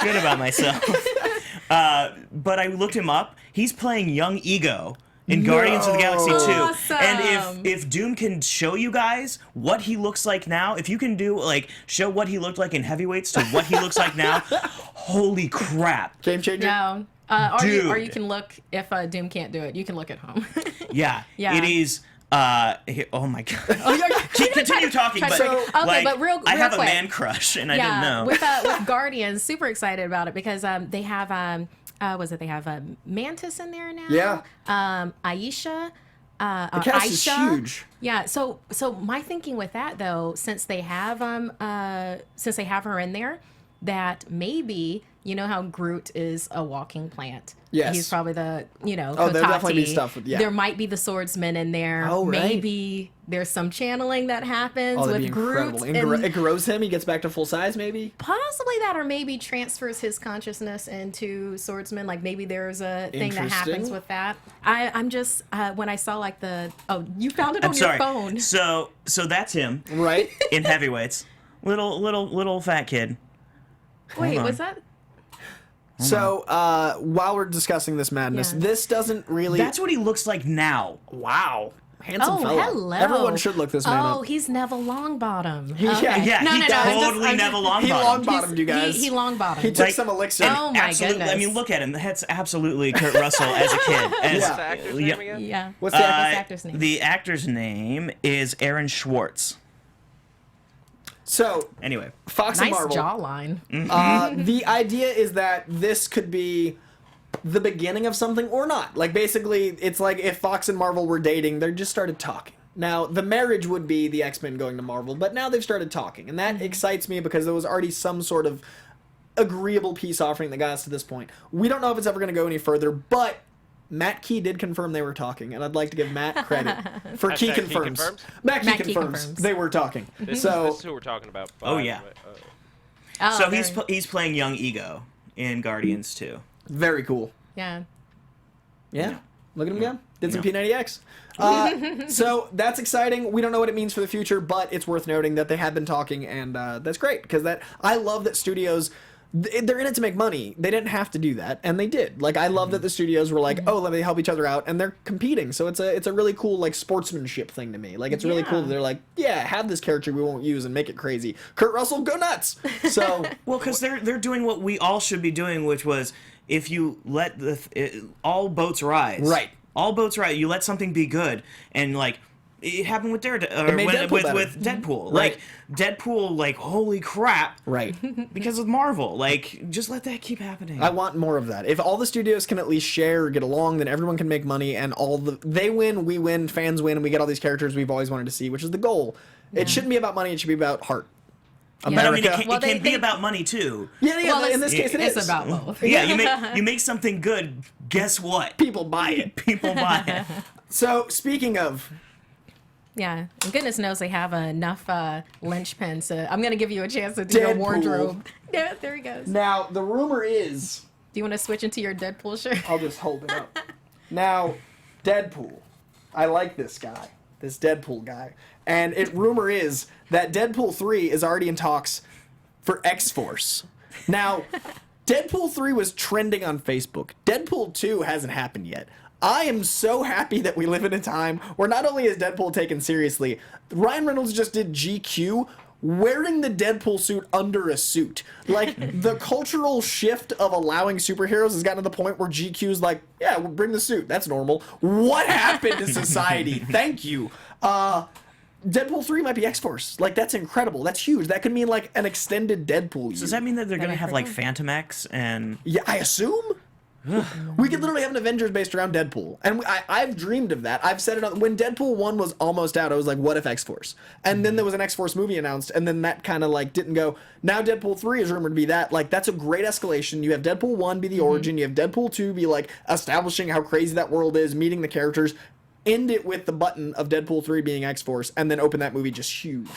good about myself. But I looked him up. He's playing young Ego in Guardians of the Galaxy 2. Awesome. And if Doom can show you guys what he looks like now, if you can show what he looked like in Heavyweights to what he looks like now, holy crap. Game changer? No. Or you can look, if Doom can't do it, you can look at home. Yeah. Yeah. It is. Oh my god. Continue talking, but but real I have quick. a man crush, and I didn't know. With Guardians, super excited about it because they have they have Mantis in there now. Yeah. Aisha. The cast is huge. Yeah. So my thinking with that though, since they have her in there, that maybe how Groot is a walking plant. Yes. He's probably the there'll Kotati. definitely be stuff with, There might be the swordsman in there. Oh, right. Maybe there's some channeling that happens Oh, that'd with be Groot. incredible. and It grows him. He gets back to full size, maybe. possibly that, or maybe transfers his consciousness into swordsman. Like maybe there's a thing that happens Interesting. with that. I'm just when I saw you found it on your phone. So that's him Right? in Heavyweights. Little fat kid. Wait, on. was that? So, while we're discussing this madness, Yeah. this doesn't really... That's what he looks like now. Wow. Handsome Oh, fella. hello. Everyone should look this man up. Oh, he's Neville Longbottom. Yeah. Okay. Yeah, No, he no, no, I'm totally just- Neville Longbottom. He long-bottomed, you guys. He long-bottomed. He took Like, some elixir. and Oh, my absolutely, I goodness. mean, look at him. That's absolutely Kurt Russell as a kid. Yeah. What's the actor's name again? Yeah. What's the actor's name? The actor's name is Aaron Schwartz. So, Anyway. Fox and Nice Marvel. jawline. The idea is that this could be the beginning of something or not. Like, basically, it's like if Fox and Marvel were dating, they just started talking. Now, the marriage would be the X-Men going to Marvel, but now they've started talking, and that excites me because there was already some sort of agreeable peace offering that got us to this point. We don't know if it's ever going to go any further, but Matt Key did confirm they were talking, and I'd like to give Matt credit for Key Hashtag Key confirms. confirms? Matt Key Matt Key confirms confirms. they were talking. This So is who we're talking about. Oh, yeah. Oh, So very- he's playing young Ego in Guardians 2. very cool. yeah. Yeah. Look at him go. Did some Yeah. P90X. So that's exciting. We don't know what it means for the future, but it's worth noting that they have been talking, and that's great because I love that studios. They're in it to make money. They didn't have to do that, and they did. Like, I love that the studios were like, "Oh, let me help each other out," and they're competing. So it's a really cool like sportsmanship thing to me. Like, it's really cool that they're like, "Yeah, have this character we won't use and make it crazy." Kurt Russell, go nuts. So Well, because they're doing what we all should be doing, which was if you let all boats rise. Right. All boats rise. You let something be good, and like it happened with Daredevil, made Deadpool better. with Deadpool. Right. Like Deadpool, like holy crap. right. Because of Marvel, like just let that keep happening. I want more of that. If all the studios can at least share or get along, then everyone can make money, and they win, we win, fans win, and we get all these characters we've always wanted to see, which is the goal. It shouldn't be about money; it should be about heart. But I mean, America. it Well, can be they- about money too. Yeah, Well, in this case, it is. it's about both. Yeah, you make something good. Guess what? People buy it. People buy it. So, speaking of, Yeah, and goodness knows they have enough linchpins. I'm going to give you a chance to do your Deadpool. wardrobe. Yeah, there he goes. now the rumor is, Do you want to switch into your Deadpool shirt? I'll just hold it up. Now, Deadpool. I like this guy, this Deadpool guy, and rumor is that Deadpool 3 is already in talks for X-Force. Now, Deadpool 3 was trending on Facebook. Deadpool 2 hasn't happened yet. I am so happy that we live in a time where not only is Deadpool taken seriously, Ryan Reynolds just did GQ wearing the Deadpool suit under a suit. Like, the cultural shift of allowing superheroes has gotten to the point where GQ's like, yeah, we'll bring the suit. That's normal. What happened to society? Thank you. Deadpool 3 might be X-Force. Like, that's incredible. That's huge. That could mean, like, an extended Deadpool year. Does that mean that they're gonna be have pretty like cool. Phantom X and? Yeah, I assume. We could literally have an Avengers based around Deadpool. And I've dreamed of that. I've said it on... When Deadpool 1 was almost out, I was like, what if X-Force? And then there was an X-Force movie announced, and then that kind of, like, didn't go. Now Deadpool 3 is rumored to be that. Like, that's a great escalation. You have Deadpool 1 be the origin. You have Deadpool 2 be, like, establishing how crazy that world is, meeting the characters. End it with the button of Deadpool 3 being X-Force, and then open that movie just huge.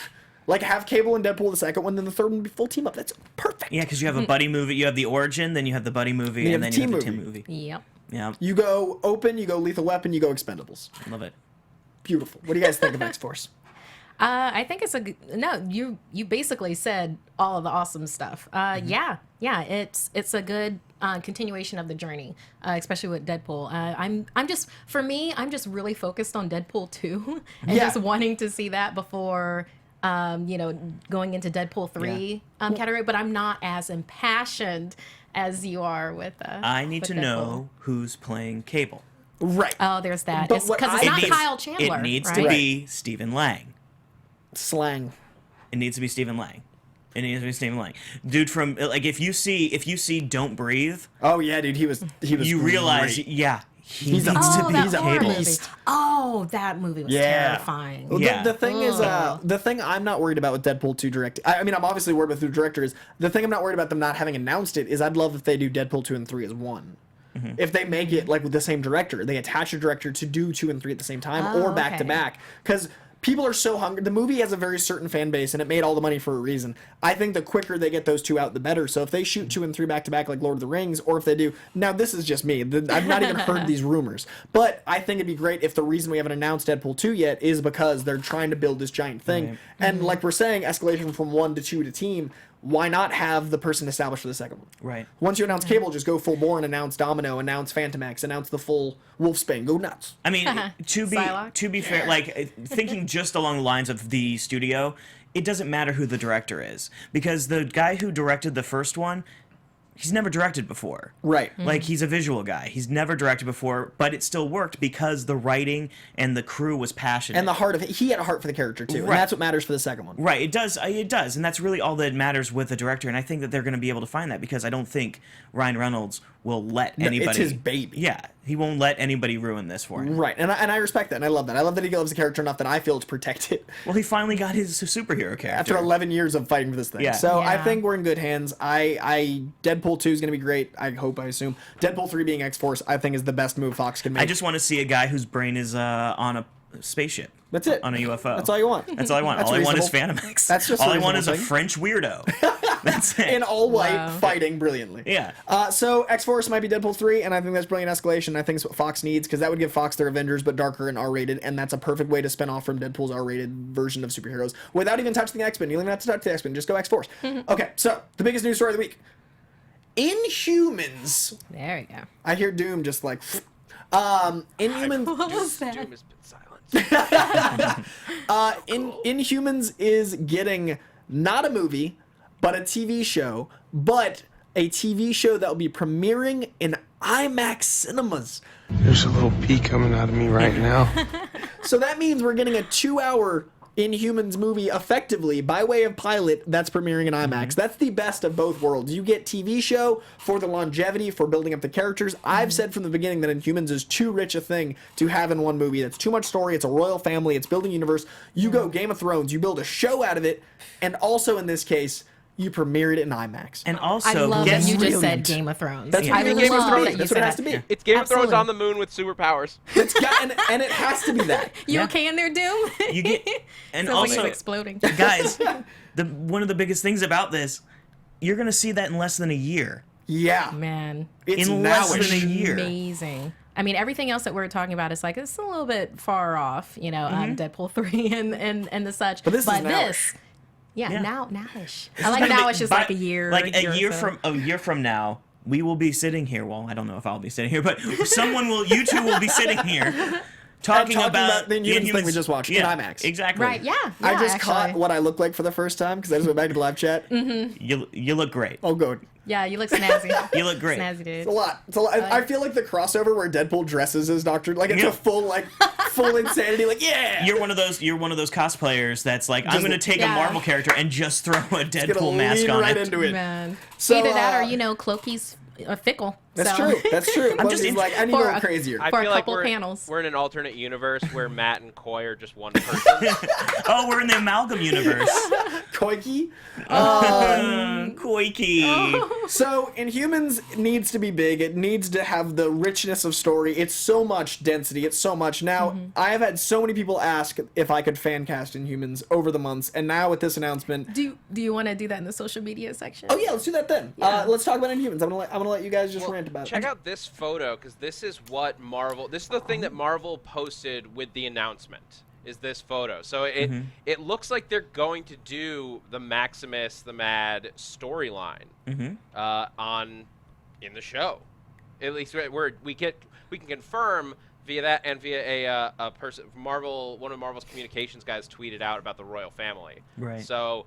Like, have Cable and Deadpool the second one, then the third one be full team up. That's perfect. Yeah, because you have a buddy movie. You have the origin, then you have the buddy movie, you and have then the you have the team team movie. Yep. Yeah, You go Open, you go Lethal Weapon, you go Expendables. love it. Beautiful. What do you guys think of X-Force? I think it's no. You basically said all of the awesome stuff. Yeah. It's a good continuation of the journey, especially with Deadpool. I'm just really focused on Deadpool 2 and Yeah. just wanting to see that before going into Deadpool 3 category. But I'm not as impassioned as you are with. I need with to Deadpool. know who's playing Cable. Right. Oh, there's that. But It's what because I it's not think- Kyle Chandler. It needs right? to be Stephen Lang. Slang. It needs to be Stephen Lang. It needs to be Stephen Lang. Dude from like if you see Don't Breathe, Oh yeah, dude, he was you realize great. yeah, He's a- Oh, to be- that he's a horror Cable. movie. Oh, that movie was Yeah. terrifying. Well, Yeah. the thing is, Ugh. the thing I'm not worried about with Deadpool 2 direct. I mean, I'm obviously worried about the director. Is the thing I'm not worried about them not having announced it. Is I'd love if they do Deadpool 2 and 3 as one. If they make it like with the same director, they attach a director to do 2 and 3 at the same time Oh, or back to okay. back. Because people are so hungry. The movie has a very certain fan base, and it made all the money for a reason. I think the quicker they get those two out, the better. So if they shoot 2 and 3 back to back like Lord of the Rings, or if they do, now this is just me. I've not even heard these rumors, but I think it'd be great if the reason we haven't announced Deadpool 2 yet is because they're trying to build this giant thing. Right. And like we're saying, escalation from 1 to 2 to team. Why not have the person established for the second one? Right. Once you announce Cable, just go full bore and announce Domino, announce Phantom X, announce the full Wolfsbane. Go nuts. I mean, Psylocke. to be fair, like thinking just along the lines of the studio, it doesn't matter who the director is because the guy who directed the first one, he's never directed before. Right. Like he's a visual guy. He's never directed before, but it still worked because the writing and the crew was passionate. And the heart of it, he had a heart for the character too, and Right. that's what matters for the second one. Right, it does, and that's really all that matters with the director, and I think that they're going to be able to find that because I don't think Ryan Reynolds will let No, anybody. it's his baby. Yeah, he won't let anybody ruin this for him. Right, and I respect that, and I love that. I love that he loves the character enough that I feel to protect it Well, he finally got his superhero character. after 11 years of fighting for this thing. Yeah. So I Yeah. think we're in good hands. Deadpool 2 is going to be great. I hope, I assume. Deadpool 3 being X-Force, I think is the best move Fox can make. I just want to see a guy whose brain is on a spaceship. That's it. On a UFO. That's all you want. That's all I want. That's all I want is reasonable. Phantom X. That's just all a I want is a reasonable French weirdo. That's it. in all white, Wow. fighting brilliantly. Yeah. So X-Force might be Deadpool 3, and I think that's brilliant escalation. I think it's what Fox needs, because that would give Fox their Avengers, but darker and R-rated, and that's a perfect way to spin off from Deadpool's R-rated version of superheroes without even touching the X-Men. You don't even have to touch the X-Men. Just go X-Force. Okay, so the biggest news story of the week. Inhumans. There you go. I hear Doom just like... Inhumans... What was that? Doom has been silenced. Inhumans is getting not a movie, but a TV show, but a TV show that will be premiering in IMAX cinemas. There's a little pee coming out of me right now. So that means we're getting a 2-hour Inhumans movie effectively by way of pilot that's premiering in IMAX. That's the best of both worlds. You get TV show for the longevity, for building up the characters. I've said from the beginning that Inhumans is too rich a thing to have in one movie. That's too much story. It's a royal family. It's building universe. You go Game of Thrones. You build a show out of it. And also in this case, you premiere it in IMAX. And also, I love that guess you just said brilliant. Game of Thrones. That's I what love Game of that Thrones. you That's said what it has that. to be. It's Game of Thrones Absolutely. on the moon with superpowers. It's got, and it has to be that. You Yeah. okay in there, Doom? you get, and Sounds like also, it's exploding. guys, one of the biggest things about this, you're gonna see that in less than a year. Yeah. Man, It's in less nowish. than a year. amazing. I mean, everything else that we're talking about is like it's a little bit far off, you know, Deadpool 3 and the such. But this is nowish. Yeah, Yeah. nowish. I like nowish is like a year. Like a year or so. from now, we will be sitting here. Well, I don't know if I'll be sitting here, but you two will be sitting here talking about the Inhumans thing we just watched in IMAX. Exactly. Right? Yeah. I just actually. caught what I look like for the first time because I just went back to the live chat. You look great. Oh, good. Yeah, you look snazzy. You look great. Snazzy dude. It's a lot. It's a lot. I feel like the crossover where Deadpool dresses as Doctor, like it's Yeah. a full insanity. Like, yeah. You're one of those cosplayers that's like, I'm Just- gonna take Yeah. a Marvel character and just throw a Gonna Deadpool mask lean on right it. into it. Man. So, Either that or Cloaky's fickle. That's so. true. That's true. I'm just Loki's like, I need to For go a- crazier. I For a feel like couple we're, panels. we're in an alternate universe where Matt and Coy are just one person. Oh, we're in the amalgam universe. Koiki. Koiki. So Inhumans needs to be big. It needs to have the richness of story. It's so much density. It's so much. Now, I have had so many people ask if I could fan cast Inhumans over the months, and now with this announcement, Do you want to do that in the social media section? oh yeah, let's do that then. Yeah. Let's talk about Inhumans. I'm gonna let you guys just rant about Check it. out this photo, because this is what Marvel. This is the thing that Marvel posted with the announcement. Is this photo? So it looks like they're going to do the Maximus the Mad storyline on in the show. At least we can confirm via that and via a person one of Marvel's communications guys tweeted out about the royal family. Right. So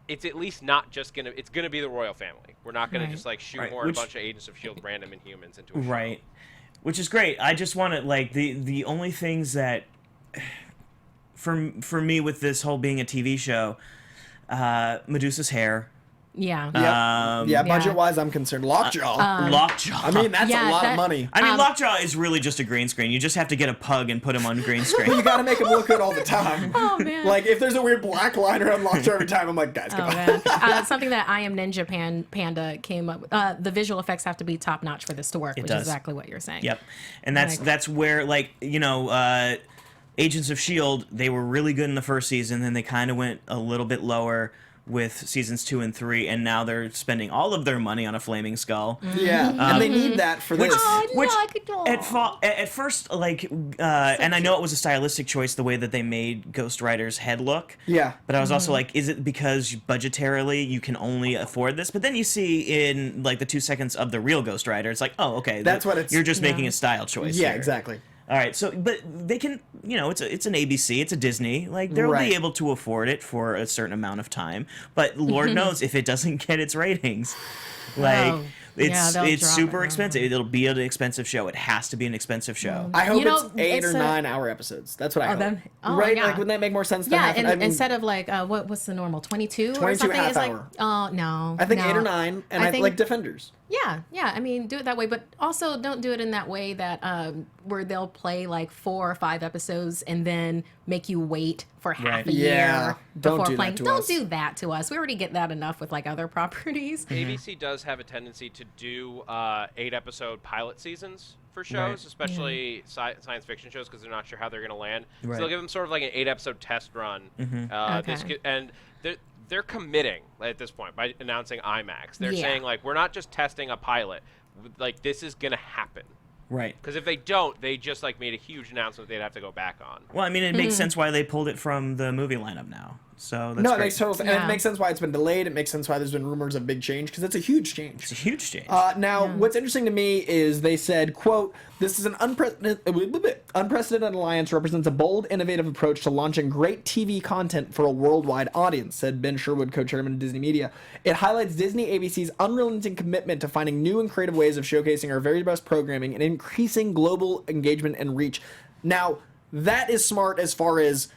it's at least not just it's gonna be the royal family. We're not gonna Right. just like shoehorn Right, a which- bunch of Agents of S.H.I.E.L.D. random Inhumans into a show. Right. Which is great. I just want to, like, the only things that for me with this whole being a TV show, Medusa's hair, Yeah. Yeah, budget-wise, I'm concerned. Lockjaw. Lockjaw. I mean, that's Yeah, a lot that- of money. I mean, Lockjaw is really just a green screen. You just have to get a pug and put him on green screen. You gotta make him look good all the time. Oh man. Like, if there's a weird black line around Lockjaw every time, I'm like, guys, come Oh on. man. Something that I Am Ninja Panda came up with. The visual effects have to be top notch for this to work, which does. is exactly what you're saying. Yep. And that's where, like, Agents of S.H.I.E.L.D., they were really good in the first season, then they kind of went a little bit lower with seasons 2 and 3, and now they're spending all of their money on a flaming skull. Yeah, and they need that for this. Which Oh, at first, like, and I know it was a stylistic choice the way that they made Ghost Rider's head look. Yeah. But I was also like, is it because budgetarily you can only afford this? But then you see in like the 2 seconds of the real Ghost Rider, it's like, oh, okay, That's what it's- you're just Yeah. making a style choice. Yeah, here. exactly. All right, so but they can, it's an ABC, it's a Disney, like they'll Right. be able to afford it for a certain amount of time. But Lord knows if it doesn't get its ratings, like Oh. It's drop super it. expensive. It'll be an expensive show. It has to be an expensive show. I hope You know, it's 8 or it's a- 9 hour episodes. That's what I hope. then- right? yeah. Like, wouldn't that make more sense? Yeah, than and half, instead of like what's the normal 22 or 22 something? half It's like hour. no. I think no. 8 or 9, and I I think- like Defenders. Yeah. I mean, do it that way, but also don't do it in that way that where they'll play like 4 or 5 episodes and then make you wait for half Right. a Yeah. year Don't before do that playing. to Don't us. do that to us. We already get that enough with like other properties. ABC does have a tendency to do 8-episode pilot seasons for shows, especially science fiction shows, because they're not sure how they're going to land. Right. So they'll give them sort of like an 8-episode test run. Okay. And they're committing at this point by announcing IMAX. They're Yeah. saying, like, we're not just testing a pilot. Like, this is going to happen. Right. Because if they don't, they just, like, made a huge announcement they'd have to go back on. Well, I mean, it makes sense why they pulled it from the movie lineup now. So that's No, it great. makes total sense. And it makes sense why it's been delayed. It makes sense why there's been rumors of big change, because it's a huge change. It's a huge change. Now, what's interesting to me is they said, quote, "This is an unprecedented alliance, represents a bold, innovative approach to launching great TV content for a worldwide audience," said Ben Sherwood, co-chairman of Disney Media. "It highlights Disney ABC's unrelenting commitment to finding new and creative ways of showcasing our very best programming and increasing global engagement and reach." Now, that is smart as far as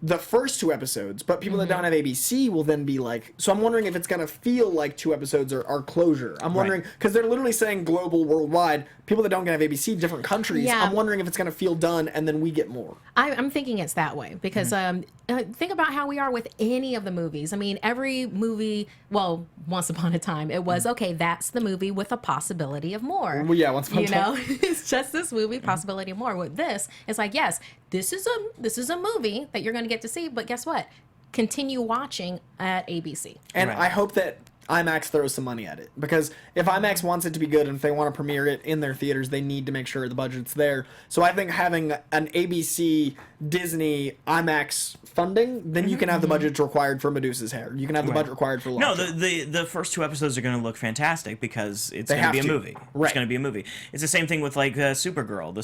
the first 2 episodes, but people that don't have ABC will then be like, so I'm wondering if it's going to feel like 2 episodes are closure. I'm wondering, because they're literally saying global, worldwide, people that don't have ABC, different countries. Yeah. I'm wondering if it's going to feel done and then we get more. I'm thinking it's that way because think about how we are with any of the movies. I mean, every movie, well, once upon a time, it was, okay, that's the movie with a possibility of more. Well, yeah, once upon a You know, time. it's just this movie, possibility of more. With this, it's like, yes, this is a movie that you're going to get to see, but guess what? Continue watching at ABC. And Right. I hope that IMAX throws some money at it, because if IMAX wants it to be good and if they want to premiere it in their theaters, they need to make sure the budget's there. So I think having an ABC Disney IMAX funding, then you can have the budget required for Medusa's hair. You can have the budget required for No, Vulture. the first 2 episodes are going to look fantastic because it's They going to be have a to. movie. Right. It's going to be a movie. It's the same thing with like Supergirl.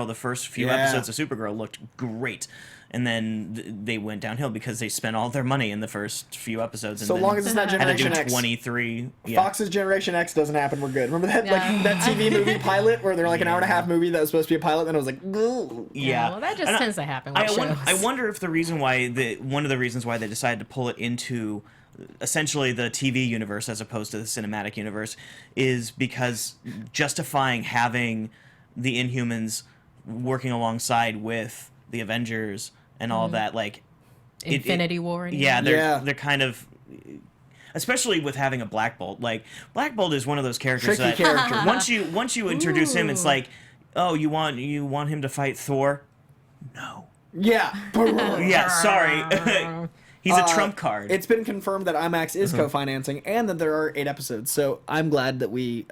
The first few Yeah. episodes of Supergirl looked great, and then they went downhill because they spent all their money in the first few episodes. And So then long as it's not had to do Generation X. 23. Yeah. Fox's Generation X doesn't happen, we're good. Remember that Yeah. that TV movie pilot where they're like an hour and a half movie that was supposed to be a pilot, and it was like, ugh. Yeah. Well, that just And tends to happen with shows. I wonder if one of the reasons why they decided to pull it into essentially the TV universe as opposed to the cinematic universe is because justifying having the Inhumans working alongside with the Avengers and all that, like Infinity War. and- yeah, Yeah. they're kind of, especially with having a Black Bolt. Like Black Bolt is one of those characters Tricky that character. once you introduce him, it's like, oh, you want him to fight Thor? No. Yeah. Yeah, sorry. He's a trump card. It's been confirmed that IMAX is co-financing and that there are 8 episodes. So I'm glad that we.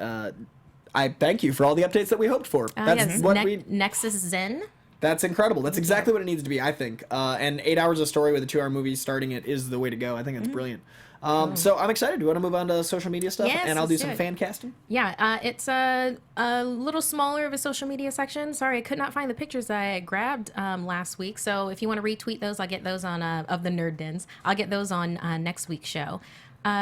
I thank you for all the updates that we hoped for. That's yes, what we. Nexus Zen. That's incredible. That's exactly what it needs to be, I think. And 8 hours of story with a 2-hour movie starting it is the way to go. I think it's brilliant. So I'm excited. Do you want to move on to social media stuff? Yes, And I'll do let's some do it. fan casting. Yeah, it's a little smaller of a social media section. Sorry, I could not find the pictures that I grabbed last week. So if you want to retweet those, I'll get those on of the Nerd Dens. I'll get those on next week's show.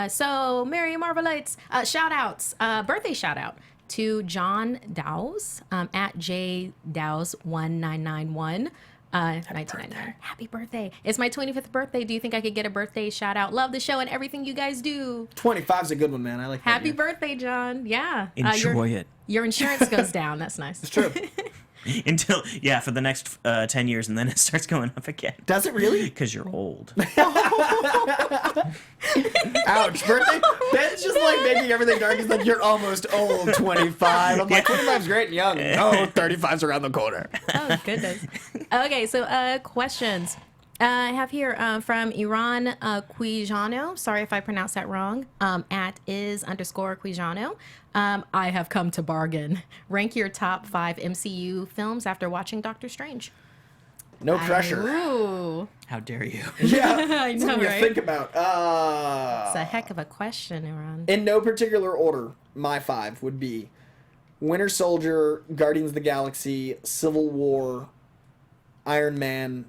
So Merry Marvellites, shout outs, birthday shout out to John Dowes at JDowes1991. 1999. Happy birthday. It's my 25th birthday. Do you think I could get a birthday shout out? Love the show and everything you guys do. 25's a good one, man. I like that. Happy year. birthday, John. Yeah. Enjoy it. Your insurance goes down. That's nice. It's true. Until, for the next 10 years, and then it starts going up again. Does it really? Because you're old. Ouch. Birthday? Ben's just like making everything dark. He's like, you're almost old, 25. I'm like, 25's great and young. Oh, 35's around the corner. Oh, goodness. Okay, so questions. I have here from Iran Quijano. Sorry if I pronounced that wrong. At _Quijano. I have come to bargain. Rank your top 5 MCU films after watching Doctor Strange. No pressure. Ooh. How dare you? Yeah. I know, Something to right? think about. It's a heck of a question, Iran. In no particular order, my 5 would be Winter Soldier, Guardians of the Galaxy, Civil War, Iron Man.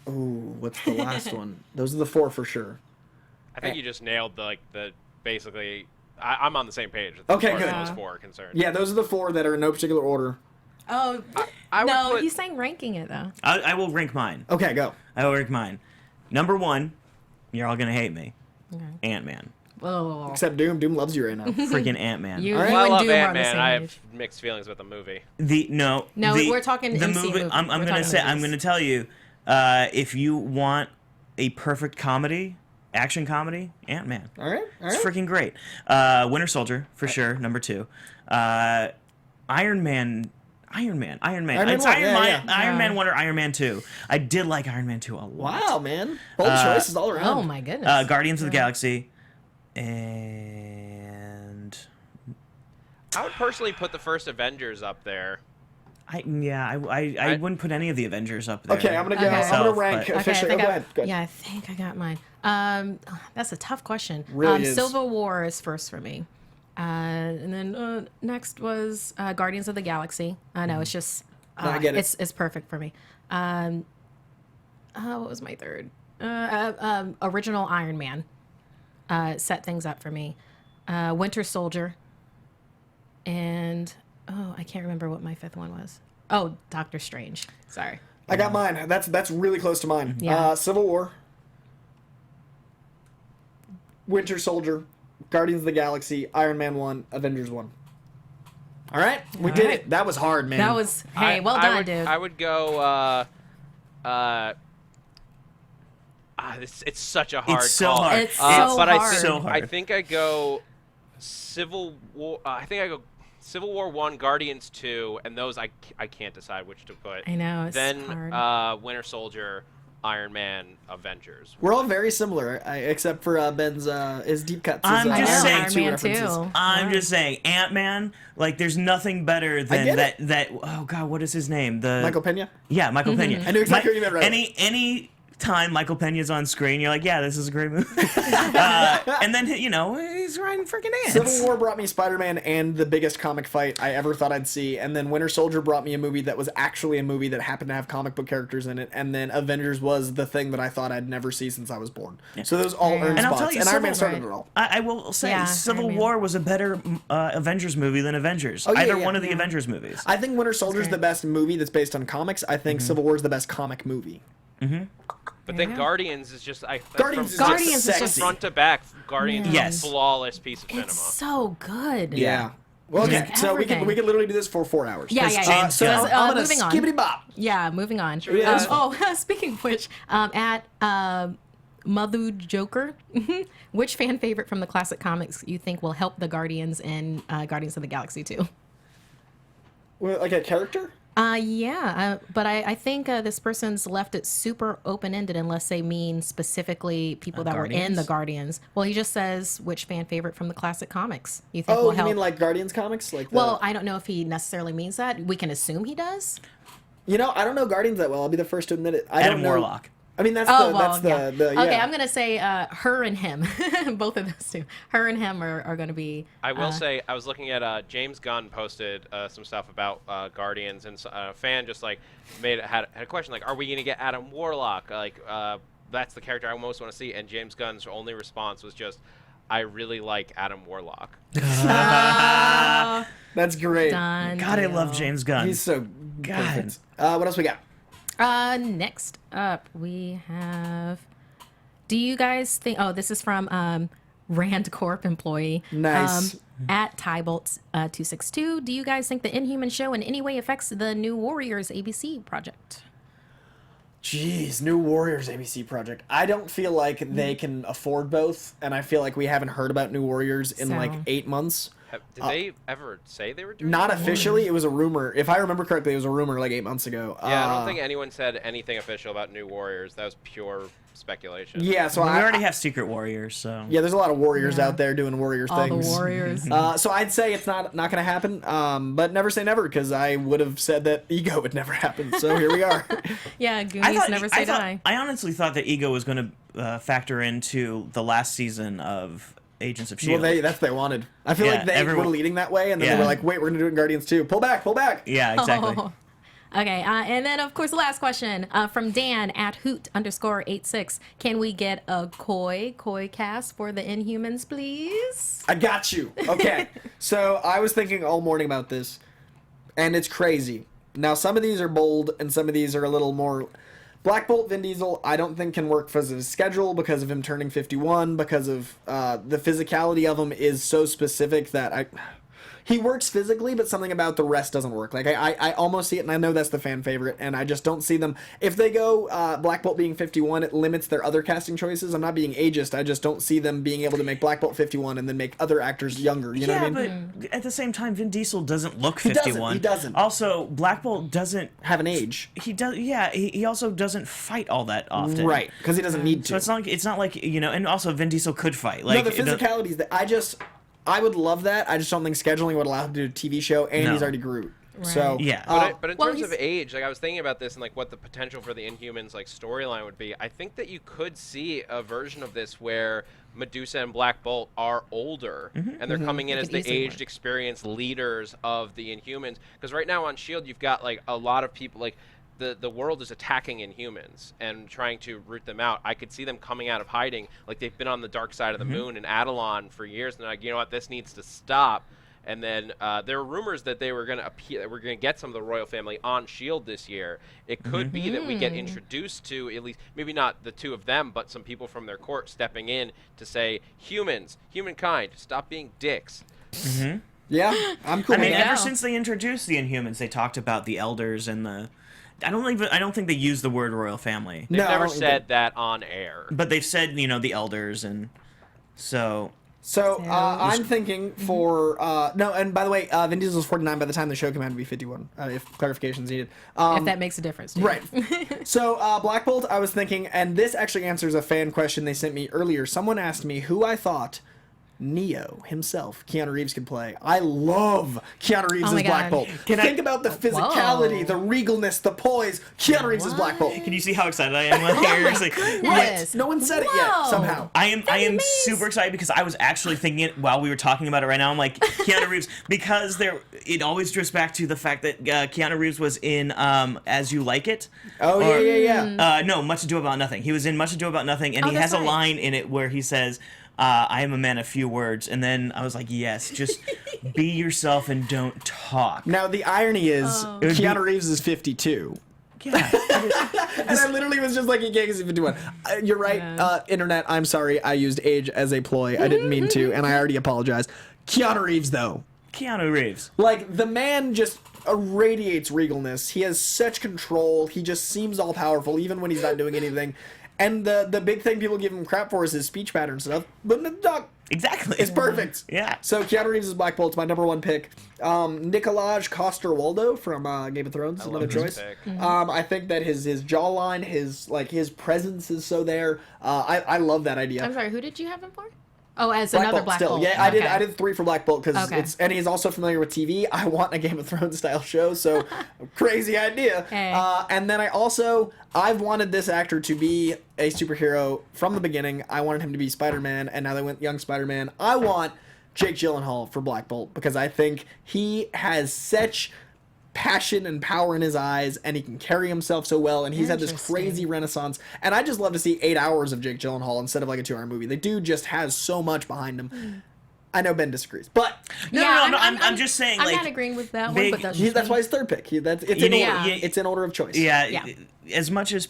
Ooh, what's the last one? Those are the 4 for sure. I think you just nailed the basically I'm on the same page. Okay, as far good. as those 4 are concerned. Yeah, those are the 4 that are in no particular order. Oh, I would no, put- he's saying ranking it, though. I will rank mine. Okay, go. I will rank mine. Number 1, you're all gonna hate me. Ant-Man. Oh. Except Doom. Doom loves you right now. Freaking Ant-Man. You, All right. you Well, I and love Doom are on the Ant-Man. same I page. have mixed feelings about the movie. No, we're talking the MCU movie. movie. I'm We're gonna talking say. I'm movies. gonna tell you. If you want a perfect comedy, action comedy, Ant-Man. All right. All It's right. freaking great. Winter Soldier for sure. Number 2. Iron Man. Iron Man It's 1, Iron, yeah. Iron Man 1 or Iron Man 2. I did like Iron Man 2 a lot. Wow, man. Bold choices all around. Oh, my goodness. Guardians of the Galaxy. And I would personally put the first Avengers up there. I wouldn't put any of the Avengers up there. Okay, I'm gonna go. Okay. I'm gonna myself, rank but- officially. I think Go ahead. Go ahead. Yeah, I think I got mine. That's a tough question. Really is. Civil War is first for me. And then next was Guardians of the Galaxy. I know, it's just... No, I get it. It's perfect for me. What was my third? Original Iron Man. Set things up for me. Winter Soldier. And... Oh, I can't remember what my 5th one was. Oh, Doctor Strange. Sorry. I got mine. That's really close to mine. Yeah. Civil War, Winter Soldier, Guardians of the Galaxy, Iron Man 1, Avengers 1. All right, we did right. it. That was hard, man. That was... Hey, well done, dude. I would go. It's such a hard It's so call. hard. It's so but hard. So hard. I think I go Civil War. I think I go Civil War 1, Guardians 2, and those I can't decide which to put. I know, it's then hard. Winter Soldier, Iron Man, Avengers. We're all very similar, except for Ben's his deep cuts. I'm his, just saying- Iron two Man references. too. I'm Yeah. just saying, Ant-Man, like, there's nothing better than get that, oh god, what is his name? Michael Pena. Yeah, Michael Pena. I knew exactly what you meant right Any time Michael Pena's on screen, you're like, yeah, this is a great movie. And then, he's riding freaking ants. Civil War brought me Spider-Man and the biggest comic fight I ever thought I'd see, and then Winter Soldier brought me a movie that was actually a movie that happened to have comic book characters in it, and then Avengers was the thing that I thought I'd never see since I was born. So those all earned And I'll spots, tell you, and Iron Man Civil- started it all. I will say, Yeah, Civil Iron Man. War was a better Avengers movie than Avengers. Oh, yeah, Either yeah, one of the yeah. Avengers movies. I think Winter Soldier's the best movie that's based on comics. I think Civil War is the best comic movie. But There then you go. Guardians is just Guardians is from Guardians is just just- sexy. front to back. Guardians Yes. is a flawless piece of cinema. It's so good. Yeah. Well, okay, Just so we everything. could literally do this for 4 hours. Yeah, yeah, yeah. James So Gunn. I'm gonna Moving on. skibbity bop. Yeah, moving on. Yeah, that's Speaking of which, at Mother Joker, which fan favorite from the classic comics you think will help the Guardians in Guardians of the Galaxy 2? Well, like a character? But I think this person's left it super open-ended unless they mean specifically people that were in Guardians? the Guardians. Well, he just says which fan favorite from the classic comics you think Oh, will you help. mean like Guardians comics? Like the, Well, I don't know if he necessarily means that. We can assume he does. I don't know Guardians that well. I'll be the first to admit it. I Adam don't know. Warlock. I mean, that's Oh, the well, that's yeah. the yeah. Okay, I'm gonna say her and him, both of those two. Her and him are gonna be. I will say, I was looking at James Gunn posted some stuff about Guardians, and a fan just like had a question like, "Are we gonna get Adam Warlock? Like, that's the character I most want to see." And James Gunn's only response was just, "I really like Adam Warlock." That's great. Done. God, I deal. love James Gunn. He's so God. perfect. What else we got? Next up, we have. Do you guys think? Oh, this is from Rand Corp employee. Nice. At Tybolts 262. Do you guys think the Inhuman show in any way affects the New Warriors ABC project? Jeez, New Warriors ABC project. I don't feel like they can afford both, and I feel like we haven't heard about New Warriors in like So- 8 months. Did they ever say they were doing? Not it? officially. It was a rumor. If I remember correctly, it was a rumor like 8 months ago. Yeah, I don't think anyone said anything official about New Warriors. That was pure speculation. Yeah, so we I already have Secret Warriors, so. Yeah, there's a lot of warriors Yeah. out there doing warriors All things. the Warriors. So I'd say it's not going to happen, but never say never, because I would have said that Ego would never happen. So here we are. Yeah, Goonies never say die. I honestly thought that Ego was going to factor into the last season of Agents of Well, S.H.I.E.L.D. that's what they wanted. I feel Yeah, like they everyone- were leading that way, and then they Yeah. were like, wait, we're going to do it in Guardians too. Pull back, pull back. Yeah, exactly. Oh. Okay, and then of course, last question from Dan at Hoot_86. Can we get a koi cast for the Inhumans, please? I got you. Okay. So I was thinking all morning about this, and it's crazy. Now, some of these are bold, and some of these are a little more... Black Bolt, Vin Diesel, I don't think can work because of his schedule, because of him turning 51, because of the physicality of him is so specific that he works physically, but something about the rest doesn't work. Like, I almost see it, and I know that's the fan favorite, and I just don't see them. If they go Black Bolt being 51, it limits their other casting choices. I'm not being ageist. I just don't see them being able to make Black Bolt 51 and then make other actors younger. You know what I mean? But at the same time, Vin Diesel doesn't look 51. He doesn't. Also, Black Bolt doesn't have an age. He does. Yeah, he also doesn't fight all that often. Right, because he doesn't need to. So it's not like and also Vin Diesel could fight. Like, no, the physicalities that I would love that. I just don't think scheduling would allow him to do a TV show, and he's already Groot. Right. So yeah, but in terms of age, like I was thinking about this and like what the potential for the Inhumans like storyline would be. I think that you could see a version of this where Medusa and Black Bolt are older, and they're coming in as the aged, experienced leaders of the Inhumans. Because right now on S.H.I.E.L.D., you've got like a lot of people like. The world is attacking Inhumans and trying to root them out. I could see them coming out of hiding, like they've been on the dark side of the moon in Adelon for years. And they're like, you know what, this needs to stop. And then there were rumors that they were going to appear, that we're going to get some of the royal family on S.H.I.E.L.D. this year. It could be that we get introduced to at least, maybe not the two of them, but some people from their court stepping in to say, humans, humankind, stop being dicks. Yeah, I'm cool. I mean, ever since they introduced the Inhumans, they talked about the elders and the. I don't think they use the word royal family. They've never said that on air. But they've said, the elders, and so... I'm thinking for... no, and by the way, Vin Diesel was 49 by the time the show came out to be 51, if clarification's needed. If that makes a difference. Right. So, Black Bolt, I was thinking, and this actually answers a fan question they sent me earlier. Someone asked me who I thought... Neo himself, Keanu Reeves, could play. I love Keanu Reeves as Black Bolt. Think about the physicality, the regalness, the poise. Keanu Reeves as Black Bolt. Can you see how excited I am? Yes. No one said it yet, somehow. I am super excited because I was actually thinking it while we were talking about it right now. I'm like, Keanu Reeves, because it always drifts back to the fact that Keanu Reeves was in As You Like It. Oh, yeah. No, Much Ado About Nothing. He was in Much Ado About Nothing, and he has a line in it where he says... I am a man of few words, and then I was like, yes, just be yourself and don't talk. Now, the irony is, Keanu Reeves is 52. Yeah. And I literally was just like, he can't get 51. You're right, internet, I'm sorry, I used age as a ploy. I didn't mean to, and I already apologize. Keanu Reeves, though. Keanu Reeves. Like, the man just radiates regalness. He has such control. He just seems all-powerful, even when he's not doing anything. And the big thing people give him crap for is his speech pattern stuff. But the dog exactly, it's perfect. Yeah. So Keanu Reeves is Black Bolt's my #1 pick. Nikolaj Coster-Waldau from Game of Thrones, another choice. I think that his jawline, his presence is so there. I love that idea. I'm sorry, who did you have him for? Oh, as Black another Bolt Black still. Bolt. Yeah, I did 3 for Black Bolt because and he's also familiar with TV. I want a Game of Thrones style show, so crazy idea. Hey. And then I've wanted this actor to be a superhero from the beginning. I wanted him to be Spider-Man, and now they went young Spider-Man. I want Jake Gyllenhaal for Black Bolt because I think he has such passion and power in his eyes, and he can carry himself so well, and he's had this crazy renaissance. And I just love to see 8 hours of Jake Gyllenhaal instead of like a 2-hour movie. The dude just has so much behind him. I know Ben disagrees, but no, I'm just saying. I'm like, not agreeing with that one, but that's why he's third pick. It's in order of choice. Yeah. As much as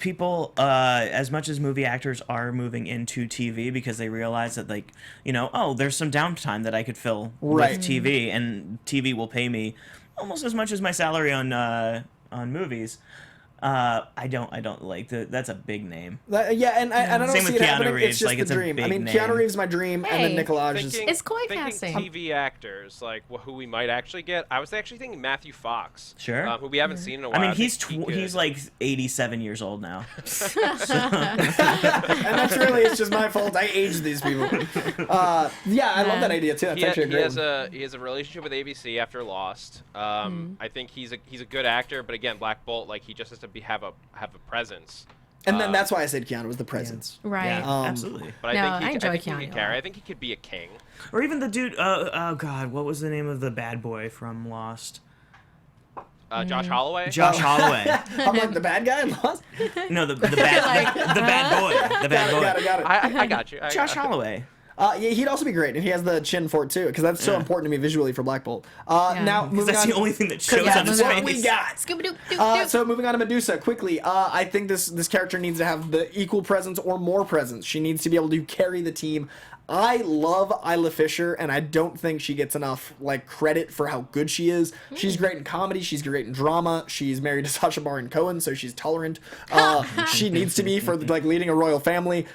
movie actors are moving into TV because they realize that there's some downtime that I could fill with TV, and TV will pay me almost as much as my salary on movies. I don't like that's a big name. And I don't Same see with it Keanu happening. Reeves, It's just it's the a dream. big I mean, name. Keanu Reeves is my dream, and then Nikolaj is... It's koi casting. TV actors, like who we might actually get. I was actually thinking Matthew Fox. Sure. Who we haven't seen in a while. I mean, he's like 87 years old now. And that's really, it's just my fault. I aged these people. I love that idea too. That's actually a great one. He has a relationship with ABC after Lost. I think he's a good actor, but again, Black Bolt, like he just has to have a presence. And then that's why I said Keanu was the presence. Right. Yeah, absolutely. But I think enjoy he Keanu could carry. I think he could be a king. Or even the dude. Oh God, what was the name of the bad boy from Lost? Josh Holloway. Josh Holloway. I'm like the bad guy in Lost. No, the bad the bad boy. The bad boy. Got it. I got you. Josh Holloway. Yeah, he'd also be great, and he has the chin for it too, because that's so important to me visually for Black Bolt. Now, Because moving that's on, the only thing that shows that's on his what face. we got. Scooby-Doo. So moving on to Medusa quickly. I think this character needs to have the equal presence or more presence. She needs to be able to carry the team. I love Isla Fisher, and I don't think she gets enough credit for how good she is. She's great in comedy. She's great in drama. She's married to Sacha Baron Cohen, so she's tolerant. She needs to be for leading a royal family.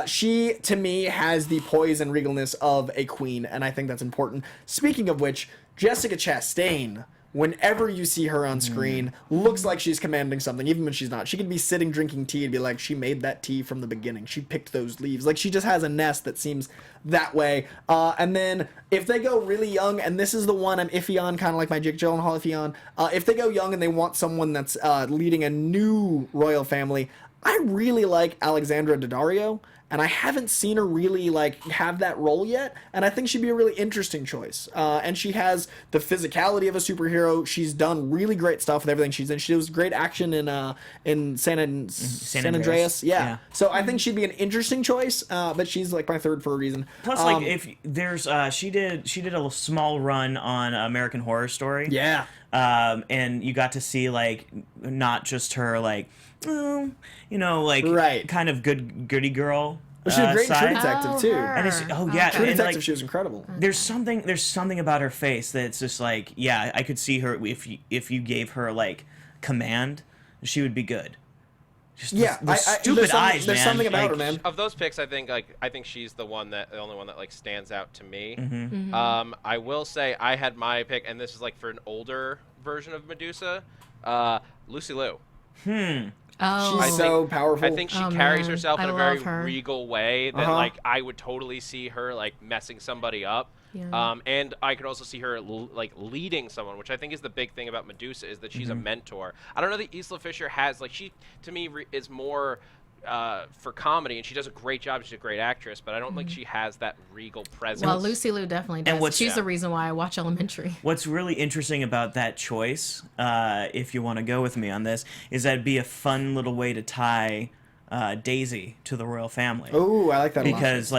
She, to me, has the poise and regalness of a queen, and I think that's important. Speaking of which, Jessica Chastain, whenever you see her on screen, looks like she's commanding something, even when she's not. She could be sitting drinking tea and be like, she made that tea from the beginning. She picked those leaves. She just has a nest that seems that way. And then if they go really young, and this is the one I'm iffy on, kind of like my Jake Gyllenhaal iffy on, if they go young and they want someone that's leading a new royal family, I really like Alexandra Daddario. And I haven't seen her really have that role yet, and I think she'd be a really interesting choice. And she has the physicality of a superhero. She's done really great stuff with everything she's in. She was great action in San Andreas. Yeah. So I think she'd be an interesting choice, but she's my third for a reason. Plus, if there's she did a small run on American Horror Story. Yeah. And you got to see not just her right. kind of goody girl. But she's a great side. True Detective too. And True Detective, and, she was incredible. There's something about her face that's just I could see her if you gave her command, she would be good. Just those stupid eyes, there's man. Something about her, man. Of those picks, I think she's the only one that stands out to me. I will say I had my pick, and this is for an older version of Medusa, Lucy Liu. Oh, she's so powerful. I think she carries herself in a very her. regal way that I would totally see her messing somebody up. Yeah. And I could also see her leading someone, which I think is the big thing about Medusa is that she's a mentor. I don't know that Isla Fisher has she to me is more for comedy, and she does a great job. She's a great actress, but I don't think she has that regal presence. Well, Lucy Liu definitely does. And she's the reason why I watch Elementary. What's really interesting about that choice, if you want to go with me on this, is that it'd be a fun little way to tie Daisy to the royal family. Oh, I like that a lot. Because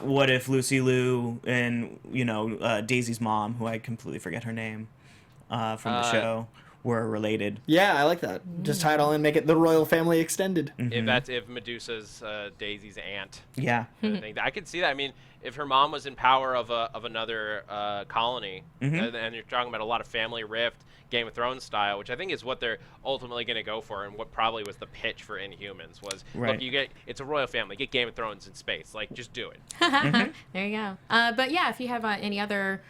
what if Lucy Liu and Daisy's mom, who I completely forget her name from the show, were related. Yeah, I like that. Just tie it all in, make it the royal family extended. If Medusa's Daisy's aunt. Yeah. I could see that. I mean, if her mom was in power of another colony, and you're talking about a lot of family rift, Game of Thrones style, which I think is what they're ultimately going to go for, and what probably was the pitch for Inhumans was, look, it's a royal family, get Game of Thrones in space, just do it. There you go. But yeah, if you have any other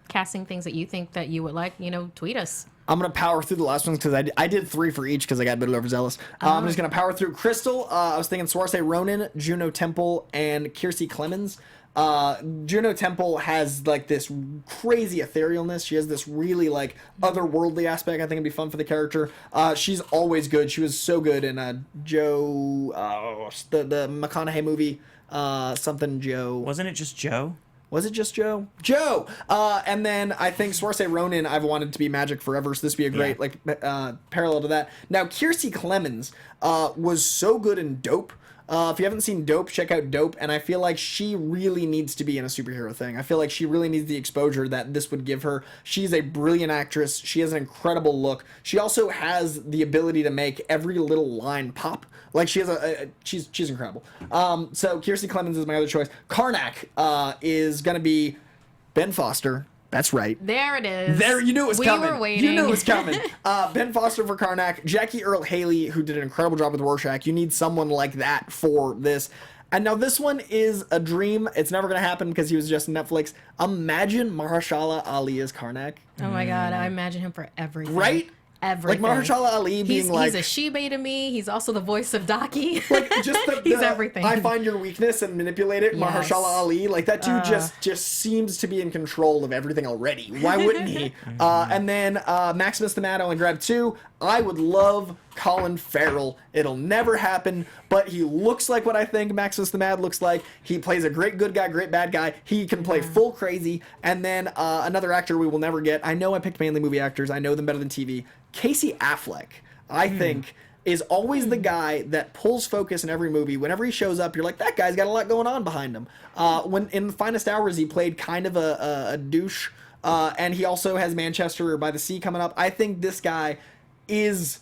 casting things that you think that you would like, tweet us. I'm going to power through the last ones because I did 3 for each because I got a bit overzealous. I'm just going to power through Crystal. I was thinking Swarse Ronan, Juno Temple, and Kiersey Clemens. Juno Temple has this crazy etherealness. She has this really otherworldly aspect. I think it'd be fun for the character. She's always good. She was so good in the McConaughey movie, something Joe. Wasn't it just Joe? Was it just Joe? Joe! And then I think Swarse Ronan, I've wanted to be Magic forever, so this would be a great parallel to that. Now, Kiersey Clemens was so good in Dope. If you haven't seen Dope, check out Dope, and I feel like she really needs to be in a superhero thing. I feel like she really needs the exposure that this would give her. She's a brilliant actress. She has an incredible look. She also has the ability to make every little line pop. She has she's incredible. So Kiersey Clemens is my other choice. Karnak is going to be Ben Foster. That's right. There it is. There, you knew it was coming. We were waiting. You knew it was coming. Ben Foster for Karnak, Jackie Earle Haley, who did an incredible job with Rorschach. You need someone like that for this. And now this one is a dream. It's never going to happen because he was just Netflix. Imagine Mahershala Ali as Karnak. Oh my God, I imagine him for everything. Right? Everything. Mahershala Ali being he's a Shibe to me. He's also the voice of Daki. He's everything. I find your weakness and manipulate it. Yes. Mahershala Ali, that dude just seems to be in control of everything already. Why wouldn't he? And then Maximus the Mad, I only grabbed 2. I would love Colin Farrell. It'll never happen, but he looks like what I think Maximus the Mad looks like. He plays a great good guy, great bad guy. He can play full crazy. And then another actor we will never get. I know I picked mainly movie actors. I know them better than TV. Casey Affleck, I think, is always the guy that pulls focus in every movie. Whenever he shows up, you're like, that guy's got a lot going on behind him. When in The Finest Hours, he played kind of a douche. And he also has Manchester by the Sea coming up. I think this guy is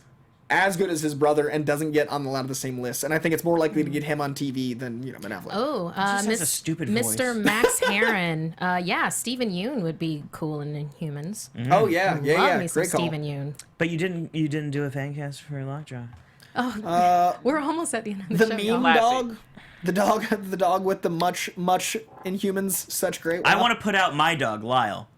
as good as his brother and doesn't get on a lot of the same lists. And I think it's more likely to get him on TV than, Ben Affleck. Oh, just has a stupid Mr. voice. Max Heron. Yeah, Stephen Yeun would be cool in Inhumans. Oh, yeah. Love me some Great call. Stephen Yeun. But you didn't do a fan cast for Lockjaw. We're almost at the end of the The show. meme y'all. dog? The dog with the much Inhumans, such great. I wow. want to put out my dog, Lyle.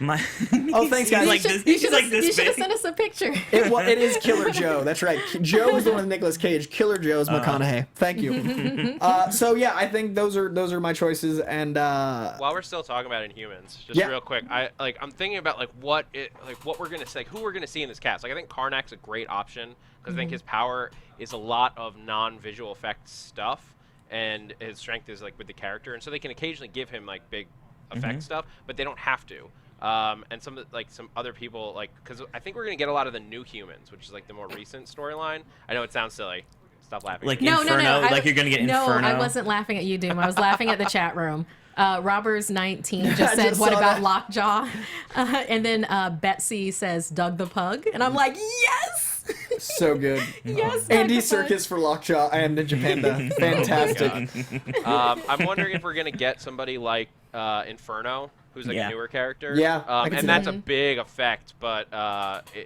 Oh, thanks, guys. Like this, You he's should like have this big. sent us a picture. It is Killer Joe. That's right. Joe is the one with Nicolas Cage. Killer Joe is McConaughey. Thank you. So yeah, I think those are my choices. And While we're still talking about Inhumans, just Yeah. real quick, I'm thinking about what we're gonna say, who we're gonna see in this cast. Like I think Karnak's a great option because I think his power is a lot of non-visual effects stuff, and his strength is like with the character, and so they can occasionally give him like big effect stuff, but they don't have to. And some other people, like, because I think we're gonna get a lot of the New Humans, which is like the more recent storyline. I know it sounds silly. Stop laughing. Like No. Inferno, like you're gonna get Inferno. No, I wasn't laughing at you, Doom. I was laughing at the chat room. Robbers19 just said, just what saw about that. Lockjaw? And then Betsy says, Doug the Pug. And I'm like, yes! so good. Yes, Andy Doug the Pug. Serkis for Lockjaw and Ninja Panda. Fantastic. I'm wondering if we're gonna get somebody like Inferno, who's like Yeah. a newer character. Yeah, I can see and that's that. a big effect, but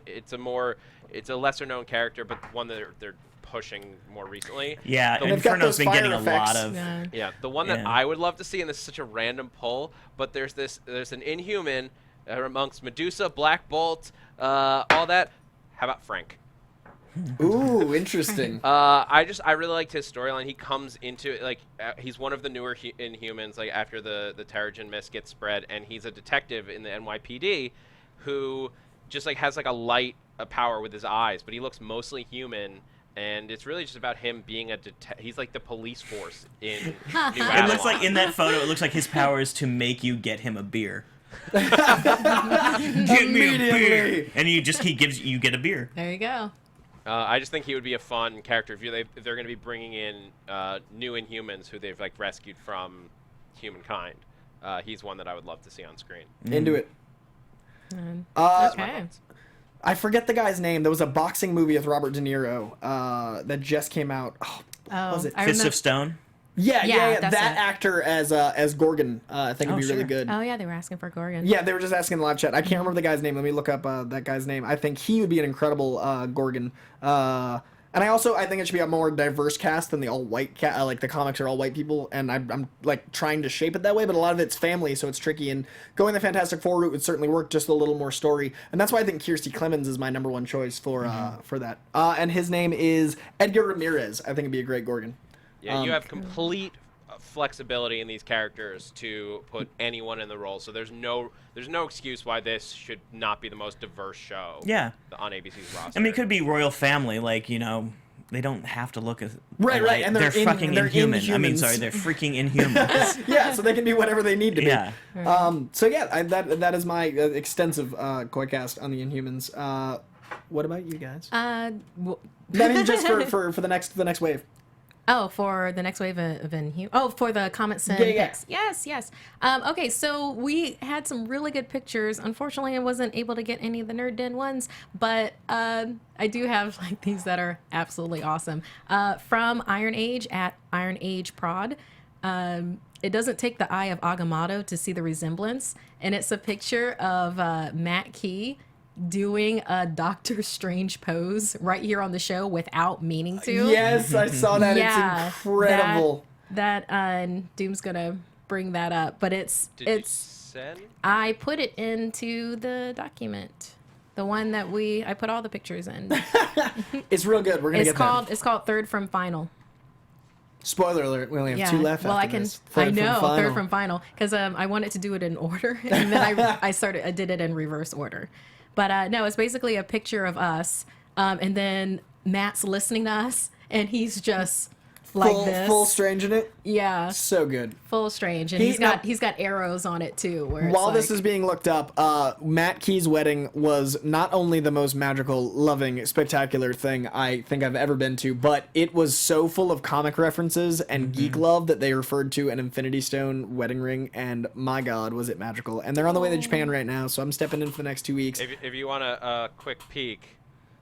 it's a lesser known character, but one that they're pushing more recently. Yeah, They've got Inferno's those been getting fire a lot effects. of. Yeah. Yeah, the one that Yeah. I would love to see, and this is such a random pull, but there's an Inhuman amongst Medusa, Black Bolt, all that. How about Frank? Ooh, interesting. I really liked his storyline. He comes into it like he's one of the newer Inhumans. Like after the Terrigen mist gets spread, and he's a detective in the NYPD, who just like has like a power with his eyes, but he looks mostly human. And it's really just about him being he's like the police force in New Babylon. It looks like in that photo, it looks like his power is to make you get him a beer. Get me a beer, Immediately. and you get a beer. There you go. I just think he would be a fun character if they're going to be bringing in new Inhumans who they've like rescued from humankind. He's one that I would love to see on screen. Into it. Okay. I forget the guy's name. There was a boxing movie with Robert De Niro that just came out. Oh, what was it? I Fist remember- of Stone. Yeah. that's That it. actor as Gorgon, I think would be really sure. good. Oh, yeah, they were asking for Gorgon. Yeah, they were just asking in the live chat. I can't remember the guy's name. Let me look up that guy's name. I think he would be an incredible Gorgon. And I think it should be a more diverse cast than the all-white cast. Like, the comics are all white people, and I'm like, trying to shape it that way, but a lot of it's family, so it's tricky. And going the Fantastic Four route would certainly work, just a little more story. And that's why I think Kirstie Clemens is my number one choice for that. And his name is Edgar Ramirez. I think it'd be a great Gorgon. Yeah, you have complete flexibility in these characters to put anyone in the role. So there's no excuse why this should not be the most diverse show. Yeah. On ABC's roster. I mean, it could be royal family, like, they don't have to look as Right, alike. and they're they're fucking inhuman. I mean, Inhumans. sorry, they're freaking Inhumans. Yeah, so they can be whatever they need to be. Yeah. So yeah, that is my extensive koi cast on the Inhumans. What about you guys? I mean, just for the next wave. Oh, for the next wave of Inhuman. Oh, for the comments and Yeah. pics. Yes. Okay, so we had some really good pictures. Unfortunately, I wasn't able to get any of the Nerd Den ones, but I do have like these that are absolutely awesome. From Iron Age at Iron Age Prod. It doesn't take the eye of Agamotto to see the resemblance, and it's a picture of Matt Key doing a Doctor Strange pose right here on the show without meaning to. Yes, I saw that. Yeah, It's incredible. That Doom's gonna bring that up, but Did you send? I put it into the document, the one that I put all the pictures in. It's real good. We're gonna It's get called Third from Final. Spoiler alert. We only have Yeah. two left. Well, after this. I know Third from Final because I wanted to do it in order, and then I did it in reverse order. But no, it's basically a picture of us, and then Matt's listening to us, and he's just like this. Full strange in it. Yeah. So good. Full strange, and he's got arrows on it too. Where While this is being looked up, Matt Key's wedding was not only the most magical, loving, spectacular thing I think I've ever been to, but it was so full of comic references and geek love that they referred to an Infinity Stone wedding ring, and my God, was it magical. And they're on the way to Japan right now, so I'm stepping in for the next 2 weeks. If you want a quick peek,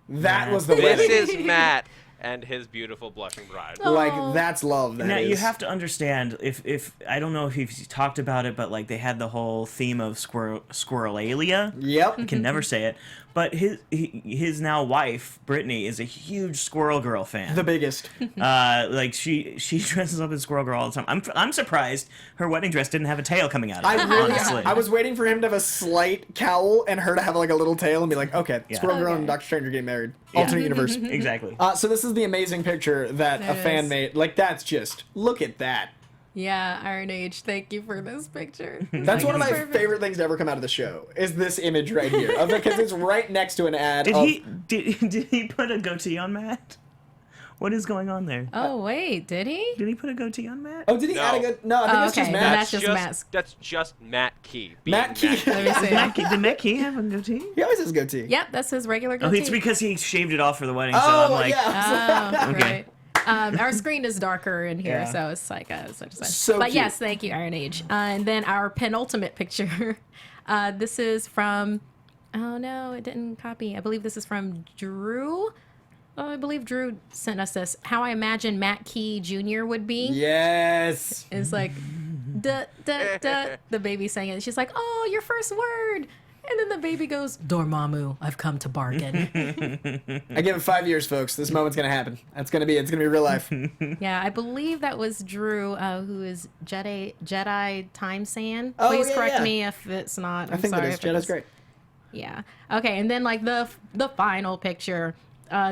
That was the wedding. this is Matt and his beautiful blushing bride. Like, that's love. Now you have to understand, if I don't know if you've talked about it, but like they had the whole theme of squirrelalia. Yep. I can never say it. But his now wife Brittany is a huge Squirrel Girl fan. The biggest. Like she dresses up as Squirrel Girl all the time. I'm surprised her wedding dress didn't have a tail coming out of it. Honestly, I was waiting for him to have a slight cowl and her to have like a little tail and be like, okay, Squirrel Girl and Doctor Strange are getting married. Alternate universe. Exactly. So this is the amazing picture that a fan made. Like, that's just, look at that. Yeah, Iron Age, thank you for this picture. That's one of my favorite things to ever come out of the show, is this image right here. Because it's right next to an ad. Did he put a goatee on Matt? What is going on there? Oh, wait, did he? Did he put a goatee on Matt? Oh, did he add a good... No, I think that's just Matt. That's just Matt's. That's just Matt Key. Matt Key. Let me see. Did Matt Key have a goatee? He always has a goatee. Yep, that's his regular Oh, goatee. it's because he shaved it off for the wedding, so I'm like... yeah. Oh, Okay. right. Our screen is darker in here, Yeah. so it's like such a So But cute. yes, thank you, Iron Age. And then our penultimate picture. This is from... Oh, no, it didn't copy. I believe this is from Drew. Oh, I believe Drew sent us this. How I imagine Matt Key Jr. would be. Yes. It's like, duh, duh, duh. The baby saying it. She's like, oh, your first word. And then the baby goes, Dormammu, I've come to bargain. I give it 5 years, folks. This moment's going to happen. It's going to be real life. Yeah, I believe that was Drew, who is Jedi Time Sand. Oh, Please yeah, correct yeah. me if it's not. I think sorry it is. if it Jedi's was. great. Yeah. Okay, and then like the final picture.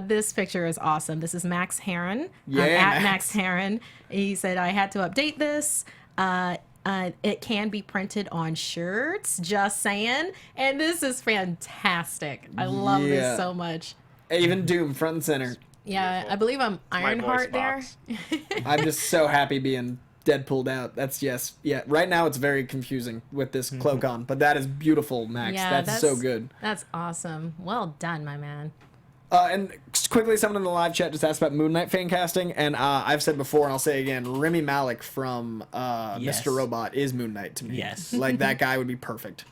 This picture is awesome. This is Max Heron. Yeah, at Max. Max Heron. He said, I had to update this. It can be printed on shirts, just saying. And this is fantastic. I love Yeah. this so much. Even Doom, front and center. Yeah, Beautiful. I believe I'm My voice Ironheart there. box. I'm just so happy being Deadpooled out. That's just, yeah. Right now it's very confusing with this cloak on, but that is beautiful, Max. Yeah, that's so good. That's awesome. Well done, my man. And quickly, someone in the live chat just asked about Moon Knight fan casting, and I've said before, and I'll say again, Remy Malek from Yes. Mr. Robot is Moon Knight to me. Yes. Like, that guy would be perfect.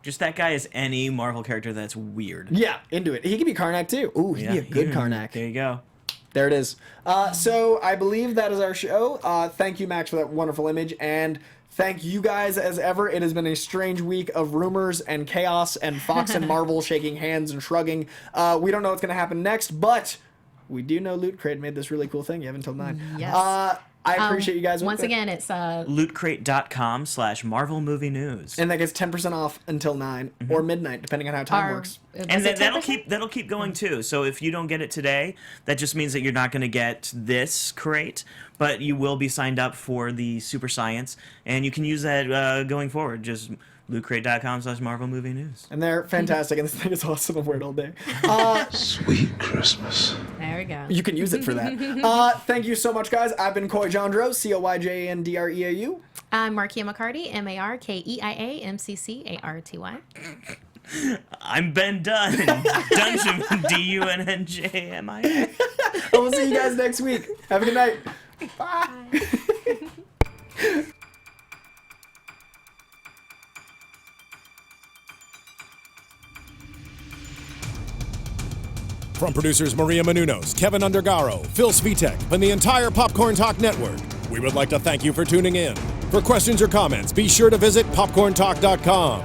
Just that guy is any Marvel character that's weird. Yeah, into it. He could be Karnak, too. Ooh, he'd be a good Karnak. There you go. There it is. So I believe that is our show. Thank you, Max, for that wonderful image, and thank you guys as ever. It has been a strange week of rumors and chaos and Fox and Marvel shaking hands and shrugging. We don't know what's going to happen next, but we do know Lootcrate made this really cool thing. You have until 9. Yes. I appreciate you guys. Once again, it's Lootcrate.com/Marvel Movie News. And that gets 10% off until 9 or midnight, depending on how time works. And that'll keep going too. So if you don't get it today, that just means that you're not going to get this crate, but you will be signed up for the Super Science, and you can use that going forward. Just lootcrate.com/Marvel Movie News. And they're fantastic, and this thing is awesome. I wear it all day. Sweet Christmas. There we go. You can use it for that. Thank you so much, guys. I've been Coy Jandreau, CoyJandreau. I'm Markia McCarty, MarkiaMCCARTY. I'm Ben Dunn. Dungeon, DUNNJMI. We'll see you guys next week. Have a good night. Bye. From producers Maria Menounos, Kevin Undergaro, Phil Svitek, and the entire Popcorn Talk Network, we would like to thank you for tuning in. For questions or comments, be sure to visit popcorntalk.com.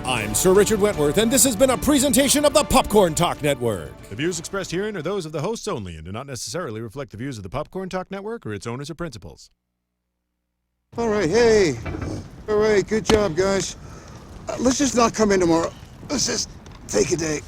I'm Sir Richard Wentworth, and this has been a presentation of the Popcorn Talk Network. The views expressed herein are those of the hosts only and do not necessarily reflect the views of the Popcorn Talk Network or its owners or principals. All right, hey. All right, good job, guys. Let's just not come in tomorrow. Let's just take a day.